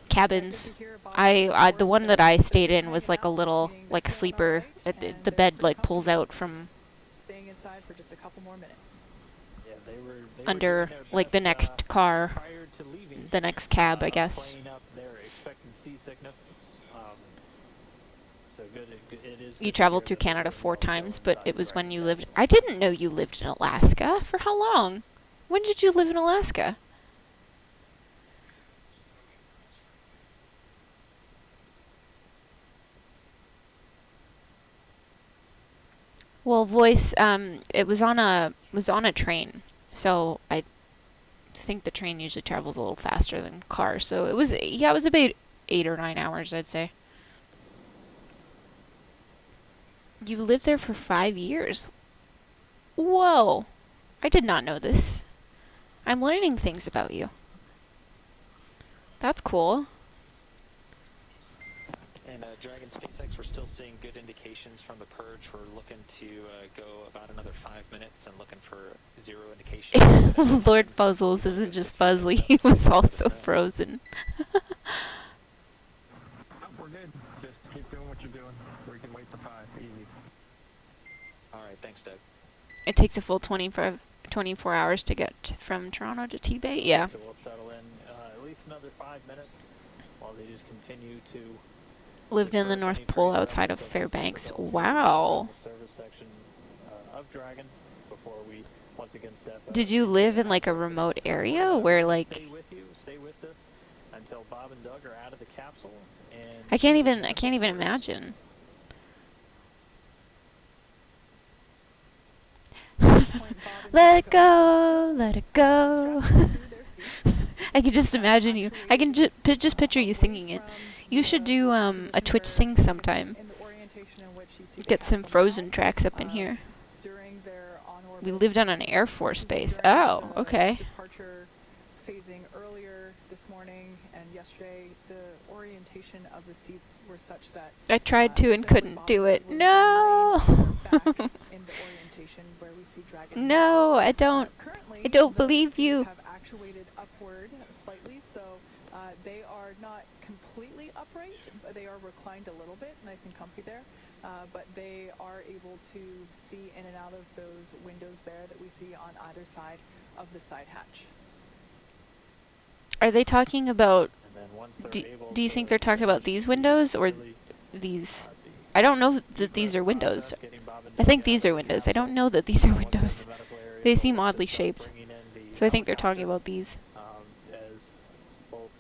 cabins. The one that I stayed in was like a little, like sleeper. The bed like pulls out from Staying inside for just a couple more minutes. Yeah, they were under like the next car, prior to leaving, the next cab, I guess. playing up their expected seasickness. So good. It is. You traveled through Canada 4 times, but it was when you lived. I didn't know you lived in Alaska. For how long? When did you live in Alaska? Well, voice. It was on a train, so I think the train usually travels a little faster than cars. So it was about 8 or 9 hours, I'd say. You lived there for 5 years. Whoa. I did not know this. I'm learning things about you. That's cool. And Dragon SpaceX, we're still seeing good indications from the purge. We're looking to go about another 5 minutes and looking for 0 indications. Lord Fuzzles isn't just Fuzzly, he was also frozen. We're good. Just keep doing what you're doing. We can wait for 5. Easy. All right, thanks, Doug. It takes a full 24 hours to get from Toronto to T-Bay? Yeah. So we'll settle in at least another 5 minutes while they just continue to. Lived in the North Pole outside of Fairbanks. Wow. Service section of Dragon before we once again step up. Did you live in like a remote area where like? Stay with us until Bob and Doug are out of the capsule. And I can't even imagine. Let it go, let it go. I can just imagine you. I can just picture you singing it. You should do a Twitch sing sometime. Get some Frozen tracks up in here. We lived on an Air Force base. Oh, okay. Departure phasing earlier this morning and yesterday, the orientation of the seats were such that I tried to and couldn't do it. No. No, I don't. I don't believe you. Have actuated upward slightly, so they are not completely upright. But they are reclined a little bit, nice and comfy there. But they are able to see in and out of those windows there that we see on either side of the side hatch. Are they talking about? Do you think they're talking about these windows or these? I don't know that these are windows. I think these are windows. I don't know that these are windows. They seem oddly shaped. So I think they're talking about these. As both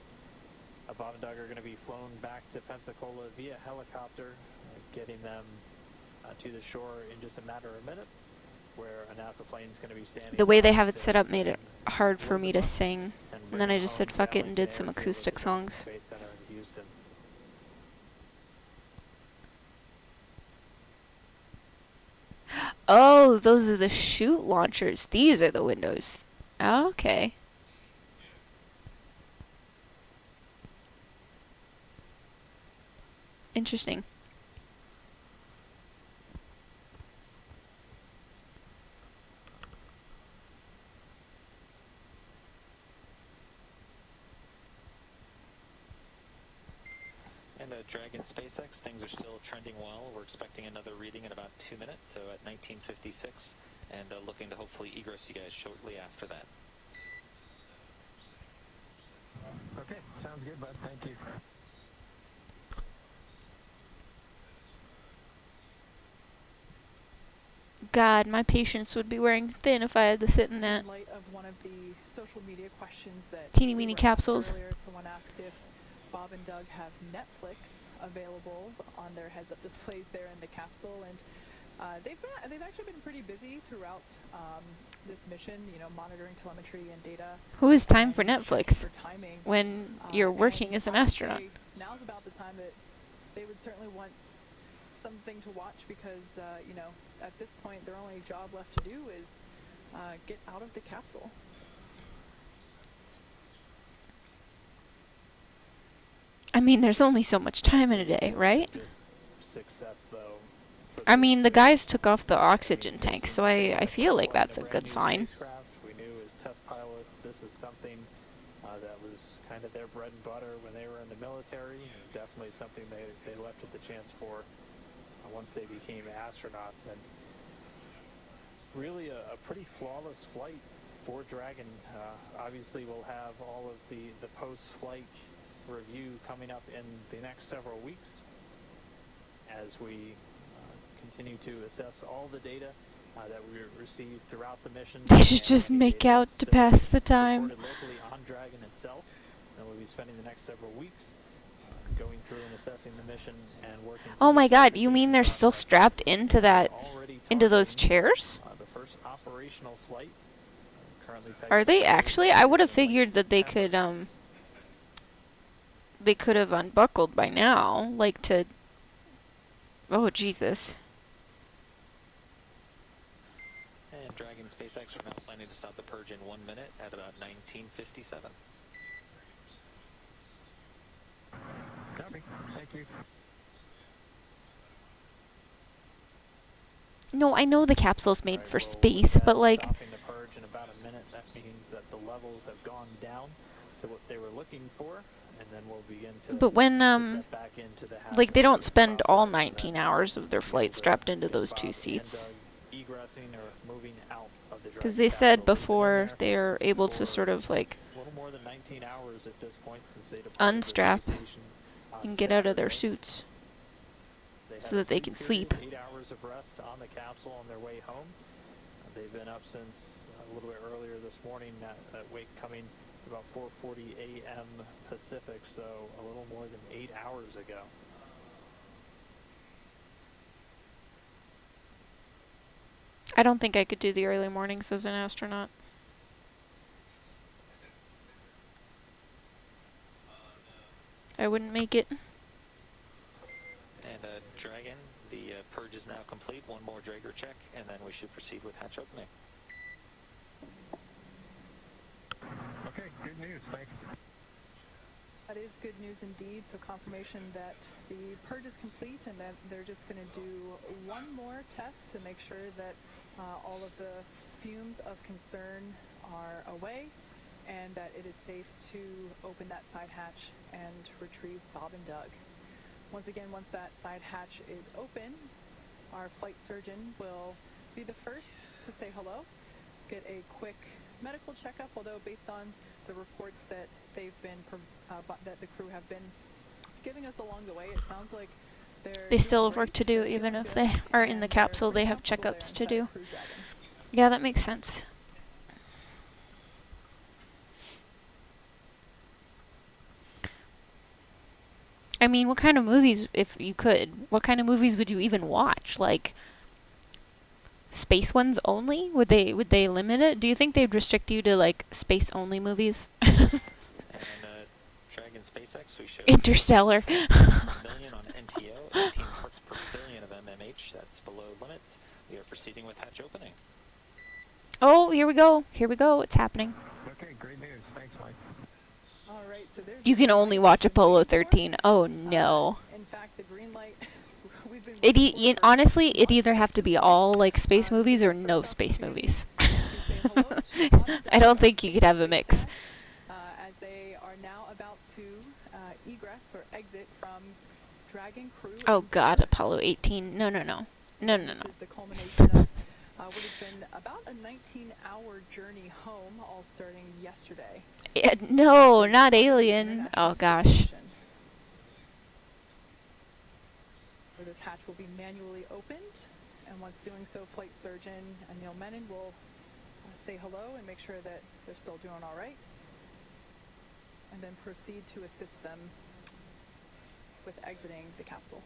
Bob and Doug are going to be flown back to Pensacola via helicopter, getting them to the shore in just a matter of minutes, where a NASA plane is going to be standing. The way they have it set up made it hard for me to sing, and then I just said fuck it and did some acoustic songs. Oh, those are the chute launchers. These are the windows. Okay. Interesting. And Dragon SpaceX, things are still trending well. We're expecting another reading in about 2 minutes, so at 1956, and looking to hopefully egress you guys shortly after that. Okay, sounds good, bud. Thank you. God, my patience would be wearing thin if I had to sit in that. In light of one of the social media questions that Teeny we weeny were asked capsules. earlier, someone asked if Bob and Doug have Netflix available on their heads-up displays there in the capsule, and they've actually been pretty busy throughout this mission. You know, monitoring telemetry and data. Who has time for and checking Netflix for timing. when you're working And as an I would astronaut? say now's about the time that they would certainly want something to watch because you know, at this point their only job left to do is get out of the capsule. I mean, there's only so much time in a day, right? This success, though. for I this mean, the trip. guys took off the oxygen tanks, so I feel like that's a good sign. Spacecraft, we knew as test pilots, this is something that was kind of their bread and butter when they were in the military, and definitely something they left at the chance for once they became astronauts. And really a pretty flawless flight for Dragon. Obviously, we'll have all of the post-flight review coming up in the next several weeks as we continue to assess all the data that we received throughout the mission. They should and just any make data out that's to still pass the time. recorded locally on Dragon itself. And we'll be spending the next several weeks going through and assessing the mission and working. Oh my through the God, you mean they're still certification strapped into that, already into those targeting, chairs? The first operational flight. Currently pegged Are they for actually? I would have late figured that they September. could have unbuckled by now, like to. Oh Jesus. And Dragon SpaceX are now planning to start the purge in 1 minute at about 1957. Copy. Thank you. No, I know the capsule's made Alright, for well, space, with but that like, stopping the purge in about a minute, that means that the levels have gone down to what they were looking for, and then we'll begin to. but when to set back into the like they don't hazard spend all process, and 19 then hours of their be able flight to strapped into get those Bob two and seats. Doug egressing or moving out of the Because Dragon they said capsule. They've been in before there they're able to for sort of like a little more than 19 hours at this point since they departed their unstrap space station on and get out of their Saturday. suits. They so had a that they can period, sleep. 8 hours of rest on the capsule on their way home. They've been up since a little bit earlier this morning, that wake coming about 4:40 a.m. Pacific, so a little more than 8 hours ago. I don't think I could do the early mornings as an astronaut. I wouldn't make it. And Dragon, the purge is now complete. One more Drager check, and then we should proceed with hatch opening. Okay, good news. Thanks. That is good news indeed. So confirmation that the purge is complete and that they're just going to do one more test to make sure that all of the fumes of concern are away and that it is safe to open that side hatch and retrieve Bob and Doug. Once again, once that side hatch is open, our flight surgeon will be the first to say hello, get a quick medical checkup, although based on the reports that they've been that the crew have been giving us along the way, it sounds like They still have work to do, even if they are in the capsule. They have checkups to do. Yeah, that makes sense. I mean, what kind of movies, if you could, what kind of movies would you even watch? Like, space ones only? Would they limit it? Do you think they'd restrict you to, like, space-only movies? And Dragon SpaceX, we showed Interstellar. 1 million on NTO, 18 parts per billion of MMH. That's below limits. we are proceeding with hatch opening. Oh, here we go. Here we go. It's happening. Okay, great news. Thanks, Mike. All right, so there's You can only watch Apollo 13. Oh no. in fact the green light. We've been It waiting for honestly, it'd either have to be all like space movies or no space movies. to say hello to Bob I don't think you could have a mix. as they are now about to egress or exit from Dragon Crew. Oh Endeavour. God, Apollo 18. No, no, no. No, no, This no. is the culmination of what has been about a 19-hour journey home, all starting yesterday. No, not Alien. International Oh Space gosh. Station. So this hatch will be manually opened, and once doing so, Flight Surgeon Neil Menon will say hello and make sure that they're still doing all right, and then proceed to assist them with exiting the capsule.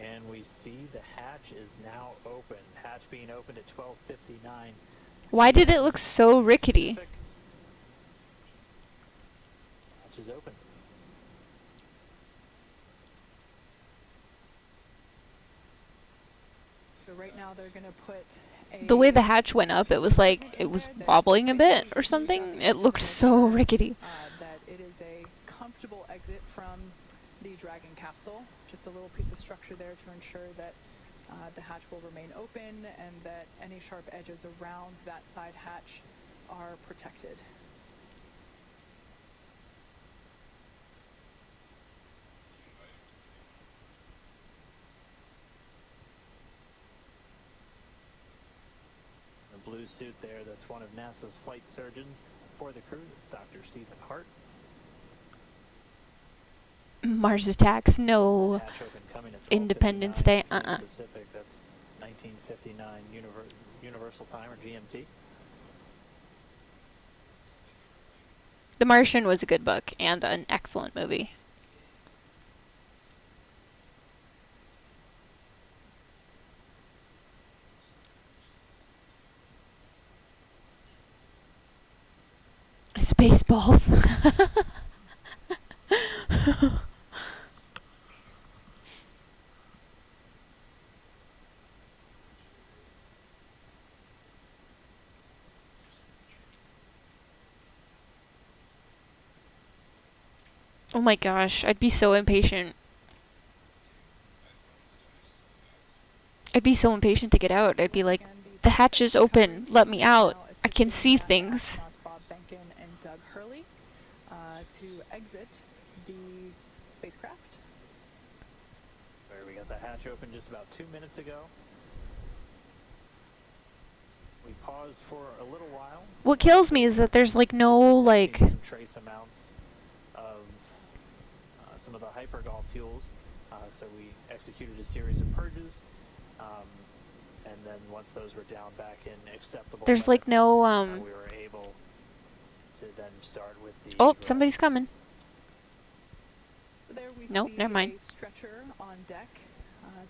And we see the hatch is now open. Hatch being opened at 12:59. Why did it look so rickety? Pacific. Hatch is open. So right now they're going to put a The way the hatch went up, it was like it was wobbling a bit or something. It looked so rickety. that it is a comfortable exit from the Dragon capsule. Just a little piece of structure there to ensure that the hatch will remain open and that any sharp edges around that side hatch are protected. The blue suit there, that's one of NASA's flight surgeons for the crew. That's Dr. Stephen Hart. Mars Attacks, no. Hatch open coming at Independence 12:59 Day, p.m. Pacific. That's 1959 Universal Time or GMT. The Martian was a good book and an excellent movie. Spaceballs. Oh my gosh, I'd be so impatient. I'd be so impatient to get out. I'd be like, the hatch is open, let me out. I can see things. Astronauts Bob Behnken and Doug Hurley to exit the spacecraft. There, we got the hatch open just about 2 minutes ago. We paused for a little while. What kills me is that there's like no like Some trace amounts of some of the hypergol fuels. So we executed a series of purges. And then once those were down back in acceptable there's like limits, no we were able to then start with the oh, somebody's coming. So there we Nope, see never mind. a stretcher on deck.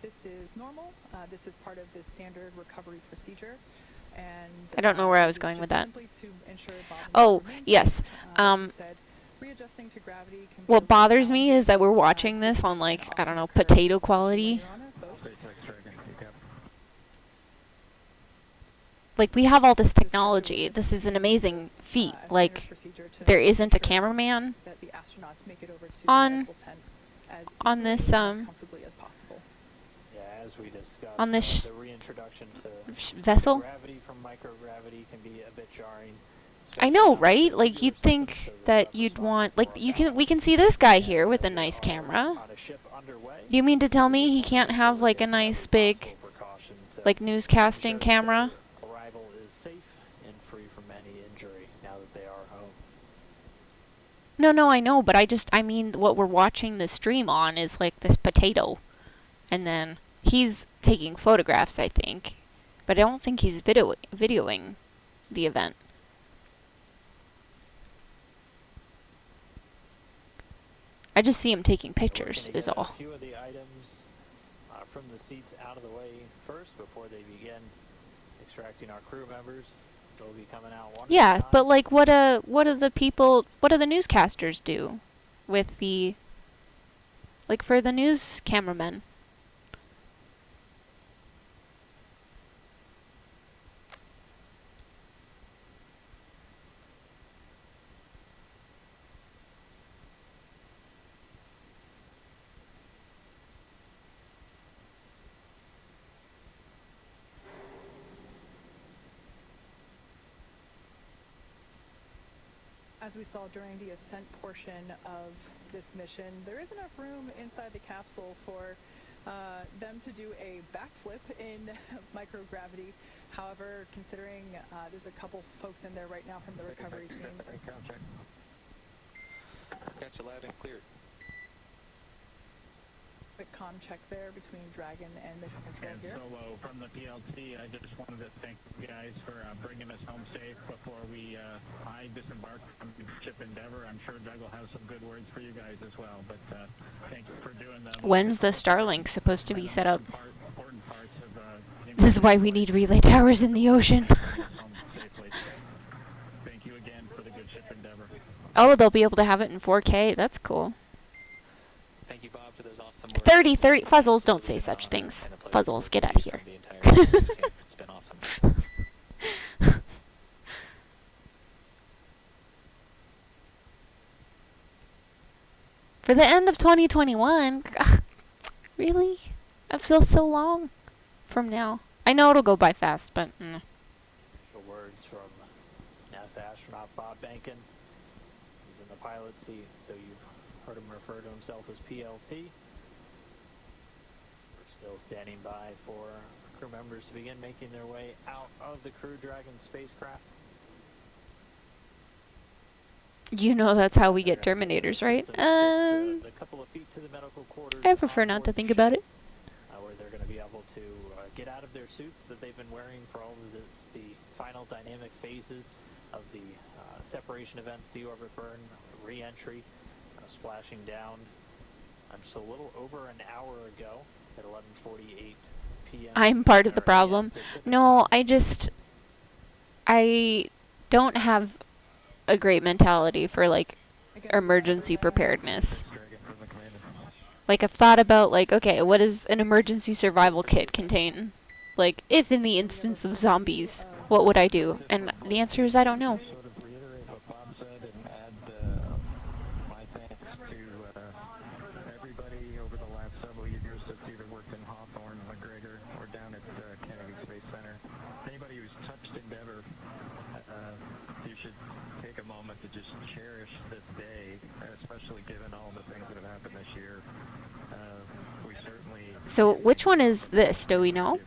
This is normal. This is part of the standard recovery procedure. And I don't know where I was it is going with just that. simply to ensure Bob and Oh, Doug remain yes. safe. He said, readjusting to gravity can be What a bothers me challenging, is that we're watching this on like, I don't know, potato quality. Like we have all this technology. This is an amazing feat. Like there isn't a cameraman that the astronauts make it over to on the medical tent as on easily this and as comfortably as possible. Yeah, as we discussed, on this the reintroduction to vessel. gravity from microgravity can be a bit jarring. I know, right? Like you'd think that you'd want like we can see this guy here with a nice camera. You mean to tell me he can't have like a nice big like newscasting camera? Arrival is safe and free from any injury now that they are home. No, I know, but I mean what we're watching the stream on is like this potato. And then he's taking photographs, I think. But I don't think he's videoing the event. I just see him taking pictures, is all. A few of the items from the seats out of the way first before they begin extracting our crew members. They'll be coming out one at a Yeah, time. but like what do the newscasters do with the Like for the news cameramen. As we saw during the ascent portion of this mission, there is enough room inside the capsule for them to do a backflip in microgravity. However, considering there's a couple folks in there right now from the recovery team. Got you loud and clear. Quick comm check there between Dragon and Mission Control And here. Solo from the PLT, I just wanted to thank you guys for bringing us home safe before I disembarked from Ship Endeavor. I'm sure Doug will have some good words for you guys as well, but thank you for doing them. When's the Starlink supposed to be set up? Important parts of This is why we need relay towers in the ocean. Thank you again for the good Ship Endeavor. Oh, they'll be able to have it in 4K. That's cool. Thank you, Bob, for those awesome 30. Fuzzles, don't say such things. Fuzzles, get out of here. It's been awesome. For the end of 2021? Ugh, really? That feels so long from now. I know it'll go by fast, but... Official words from NASA astronaut Bob Behnken. He's in the pilot seat, so you've heard him refer to himself as PLT. We're still standing by for crew members to begin making their way out of the Crew Dragon spacecraft. You know that's how we get Terminators, right? A couple of feet to the medical quarters. I prefer not to think about it. Where they're going to be able to get out of their suits that they've been wearing for all of the final dynamic phases of the separation events, deorbit burn, re-entry, splashing down just a little over an hour ago at 11:48 p.m. I'm part of the problem. No, I don't have a great mentality for, like, emergency preparedness. Like, I've thought about, like, okay, what does an emergency survival kit contain? Like, if in the instance of zombies, what would I do? And the answer is I don't know. Sort of reiterate what Bob said and add my thanks to everybody over the last several years that's either worked in Hawthorne, McGregor, or down at Kennedy Space Center. Anybody who's touched Endeavor, you should take a moment to just cherish this day, especially given all the things that have happened this year. We certainly... So, which one is this? Do we know?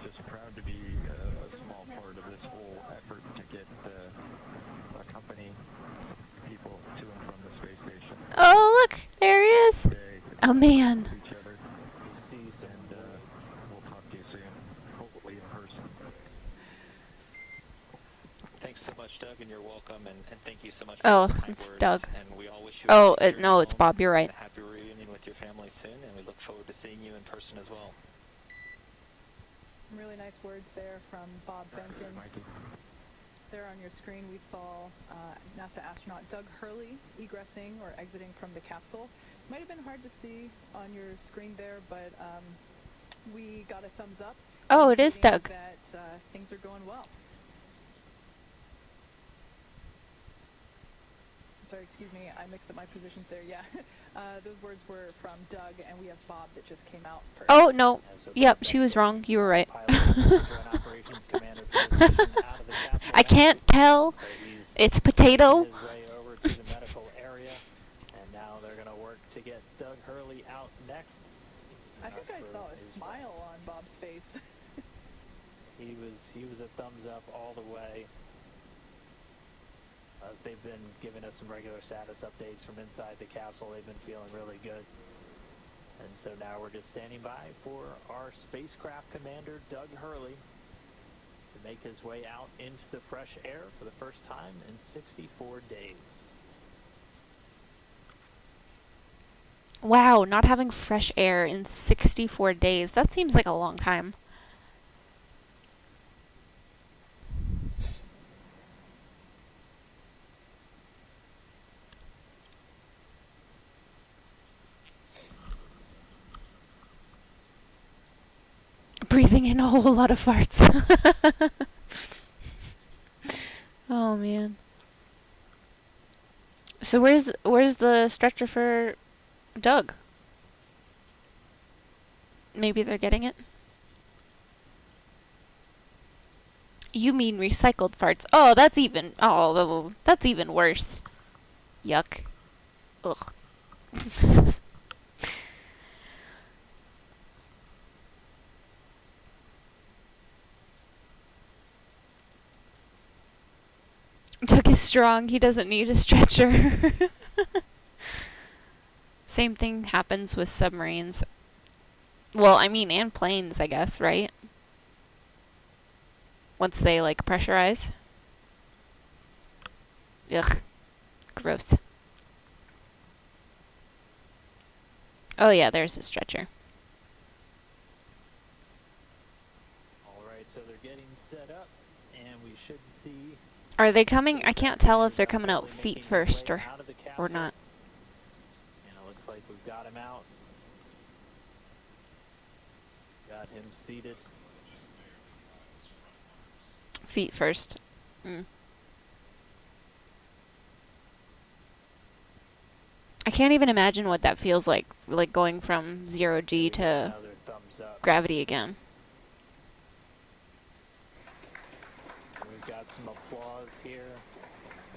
Just proud to be a small part of this whole effort to get accompany people to and from the space station. Oh, look! There he is! Oh, man. And we'll talk to you soon, hopefully in person. Thanks so much, Doug, and you're welcome, and thank you so much for Oh, those kind it's words. Doug. And we all wish you Oh, a safe no, it's home Bob, you're right. and a happy reunion with your family soon, and we look forward to seeing you in person as well. Some really nice words there from Bob Behnken. There on your screen we saw NASA astronaut Doug Hurley egressing or exiting from the capsule. Might have been hard to see on your screen there, but we got a thumbs up. Oh, it is indicating Doug. That things are going well. Sorry, excuse me, I mixed up my positions there, yeah. Those words were from Doug, and we have Bob that just came out first. Oh, no. Yep, she was wrong. You were right. I can't tell. It's potato. His way over to the medical area, and now they're going to work to get Doug Hurley out next. I think I saw a smile on Bob's face. He was a thumbs up all the way. As they've been giving us some regular status updates from inside the capsule, they've been feeling really good. And so now we're just standing by for our spacecraft commander, Doug Hurley, to make his way out into the fresh air for the first time in 64 days. Wow, not having fresh air in 64 days. That seems like a long time. breathing in a whole lot of farts. Oh man. So where's the stretcher for Doug? Maybe they're getting it? You mean recycled farts? Oh, that's even worse. Yuck. Ugh. Doug is strong. He doesn't need a stretcher. Same thing happens with submarines. Well, I mean, and planes, I guess, right? Once they, like, pressurize. Ugh. Gross. Oh, yeah, there's a stretcher. All right, so they're getting set up, and we should see. Are they coming? I can't tell if they're coming out feet first or not. And it looks like we've got him out. Got him seated. Feet first. I can't even imagine what that feels like going from 0G to gravity again. We've got some applause here.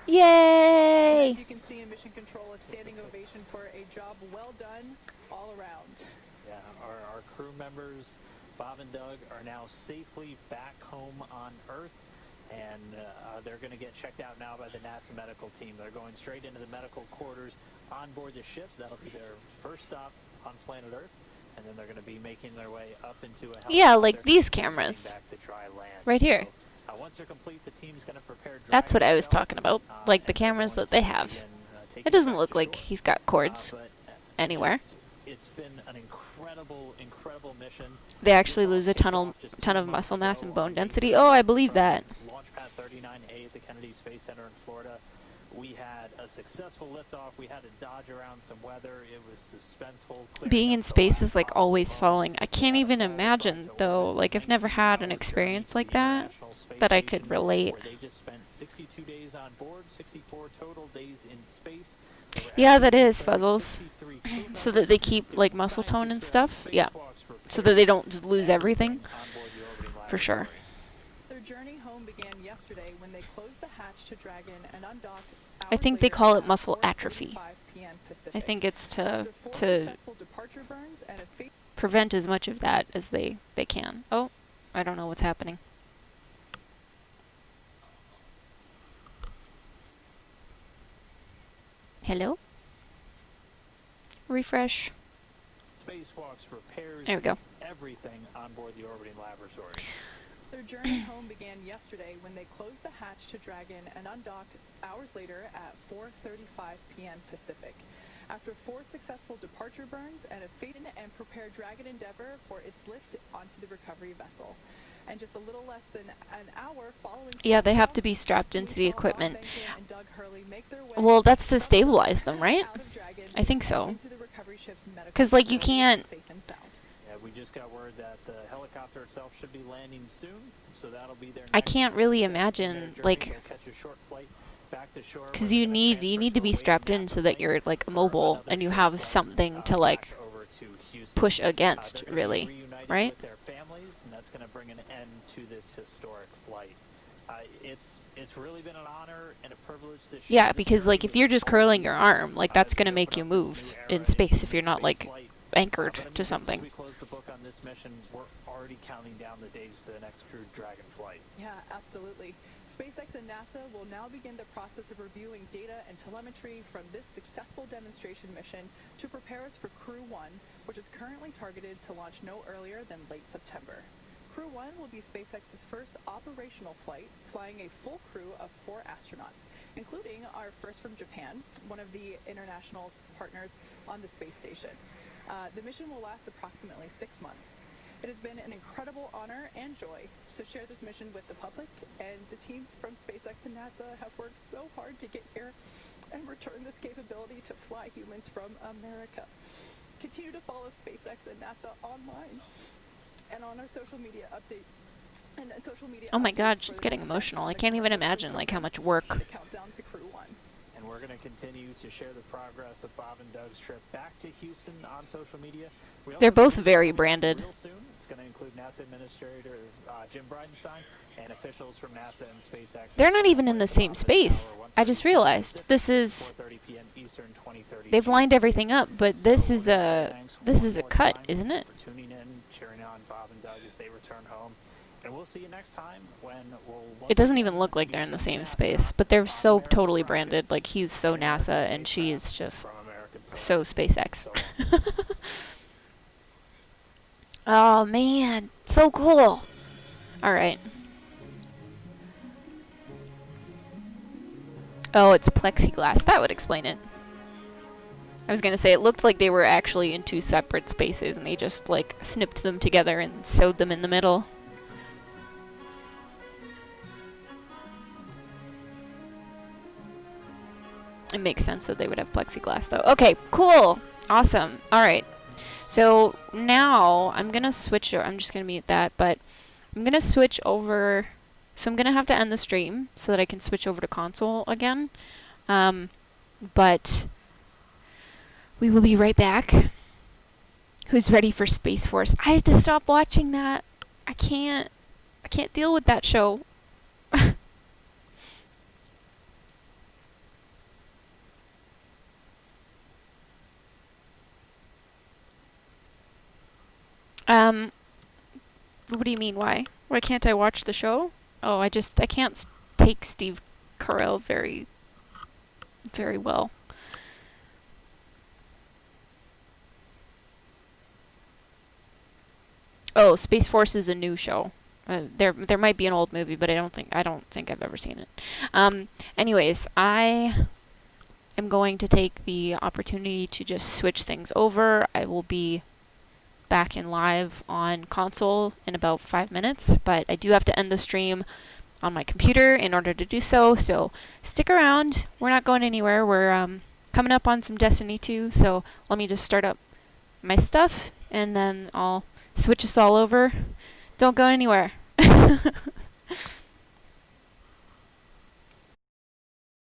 Yay! As you can see in Mission Control, a standing ovation for a job well done all around. Yeah, our crew members, Bob and Doug, are now safely back home on Earth, and they're going to get checked out now by the NASA medical team. They're going straight into the medical quarters on board the ship. That'll be their first stop on planet Earth, and then they're going to be making their way up into a helicopter. Yeah, like these cameras. Back to dry land. Right here. So, once they're complete, the team's going to prepare. That's what I was talking about. Like the cameras that they have. It doesn't look like he's got cords anywhere. It's been an incredible mission. They actually lose a ton of muscle mass and bone density. Oh, I believe that. Launchpad 39A at the Kennedy Space Center in Florida. We had a successful liftoff. We had to dodge around some weather. It was suspenseful. Being in space is like always falling. I can't even imagine though. Like I've never had an experience like that I could relate. They just spent 62 days on board, 64 total days in space. Yeah, that is Fuzzles. So that they keep like muscle tone and stuff. Yeah. So that they don't just lose everything. For sure. Their journey home began yesterday when they closed the hatch to Dragon and undocked. I think they call it muscle atrophy. I think it's to prevent as much of that as they can. Oh, I don't know what's happening. Hello? Refresh. Spacewalks, repairs, there we go. Everything on board the orbiting laboratory. Their journey home began yesterday when they closed the hatch to Dragon and undocked hours later at 4:35 p.m. Pacific. After 4 successful departure burns and a fade-in and prepared Dragon Endeavour for its lift onto the recovery vessel. And just a little less than an hour following... Yeah, they have to be strapped into the equipment. Well, that's to stabilize them, right? I think so. Because, like, you can't... Yeah, we just got word that the helicopter itself should be landing soon, so that'll be their I can't really imagine, like... Because you need to be strapped in so that you're, like, immobile and you have something to, like, push against, really, right? That's going to bring an end to this historic flight. It's really been an honor and a privilege to share. Yeah, because like if you're just curling your arm, like that's going to make you move in space if you're not like anchored to something. As we close the book on this mission, we're already counting down the days to the next crewed Dragon flight. Yeah, absolutely. SpaceX and NASA will now begin the process of reviewing data and telemetry from this successful demonstration mission to prepare us for Crew 1, which is currently targeted to launch no earlier than late September. Crew 1 will be SpaceX's first operational flight, flying a full crew of 4 astronauts, including our first from Japan, one of the international partners on the space station. The mission will last approximately 6 months. It has been an incredible honor and joy to share this mission with the public, and the teams from SpaceX and NASA have worked so hard to get here and return this capability to fly humans from America. Continue to follow SpaceX and NASA online and on our social media updates. And social media Oh my God, updates for she's the getting next emotional. I steps can't on the even Crew imagine like how program, much work. the countdown to Crew 1. And we're going to continue to share the progress of Bob and Doug's trip back to Houston on social media. We They're also both have very coming branded. Real soon. It's going to include NASA Administrator Jim Bridenstine and officials from NASA and SpaceX. They're not even in the same space. I just realized this is. 4:30 p.m. Eastern, 20:30. They've lined everything up, but this is a cut, isn't it? For tuning in, cheering on Bob and Doug as they return home. And we'll see you next time when we'll. It doesn't even look like they're in the same space, but they're so totally branded. Like he's so NASA and she is just so SpaceX. Oh man, so cool. All right. Oh, it's plexiglass. That would explain it. I was gonna say it looked like they were actually in two separate spaces and they just like snipped them together and sewed them in the middle. It makes sense that they would have plexiglass though. Okay, cool. Awesome. All right. So now I'm going to switch, I'm just going to mute that, but I'm going to switch over. So I'm going to have to end the stream so that I can switch over to console again. But we will be right back. Who's ready for Space Force? I had to stop watching that. I can't deal with that show. What do you mean, why? Why can't I watch the show? Oh, I can't take Steve Carell very well. Oh, Space Force is a new show. There might be an old movie, but I don't think I've ever seen it. Anyways, I am going to take the opportunity to just switch things over. I will be back in live on console in about 5 minutes, but I do have to end the stream on my computer in order to do so, so stick around. We're not going anywhere. We're coming up on some Destiny 2, so let me just start up my stuff and then I'll switch us all over. Don't go anywhere.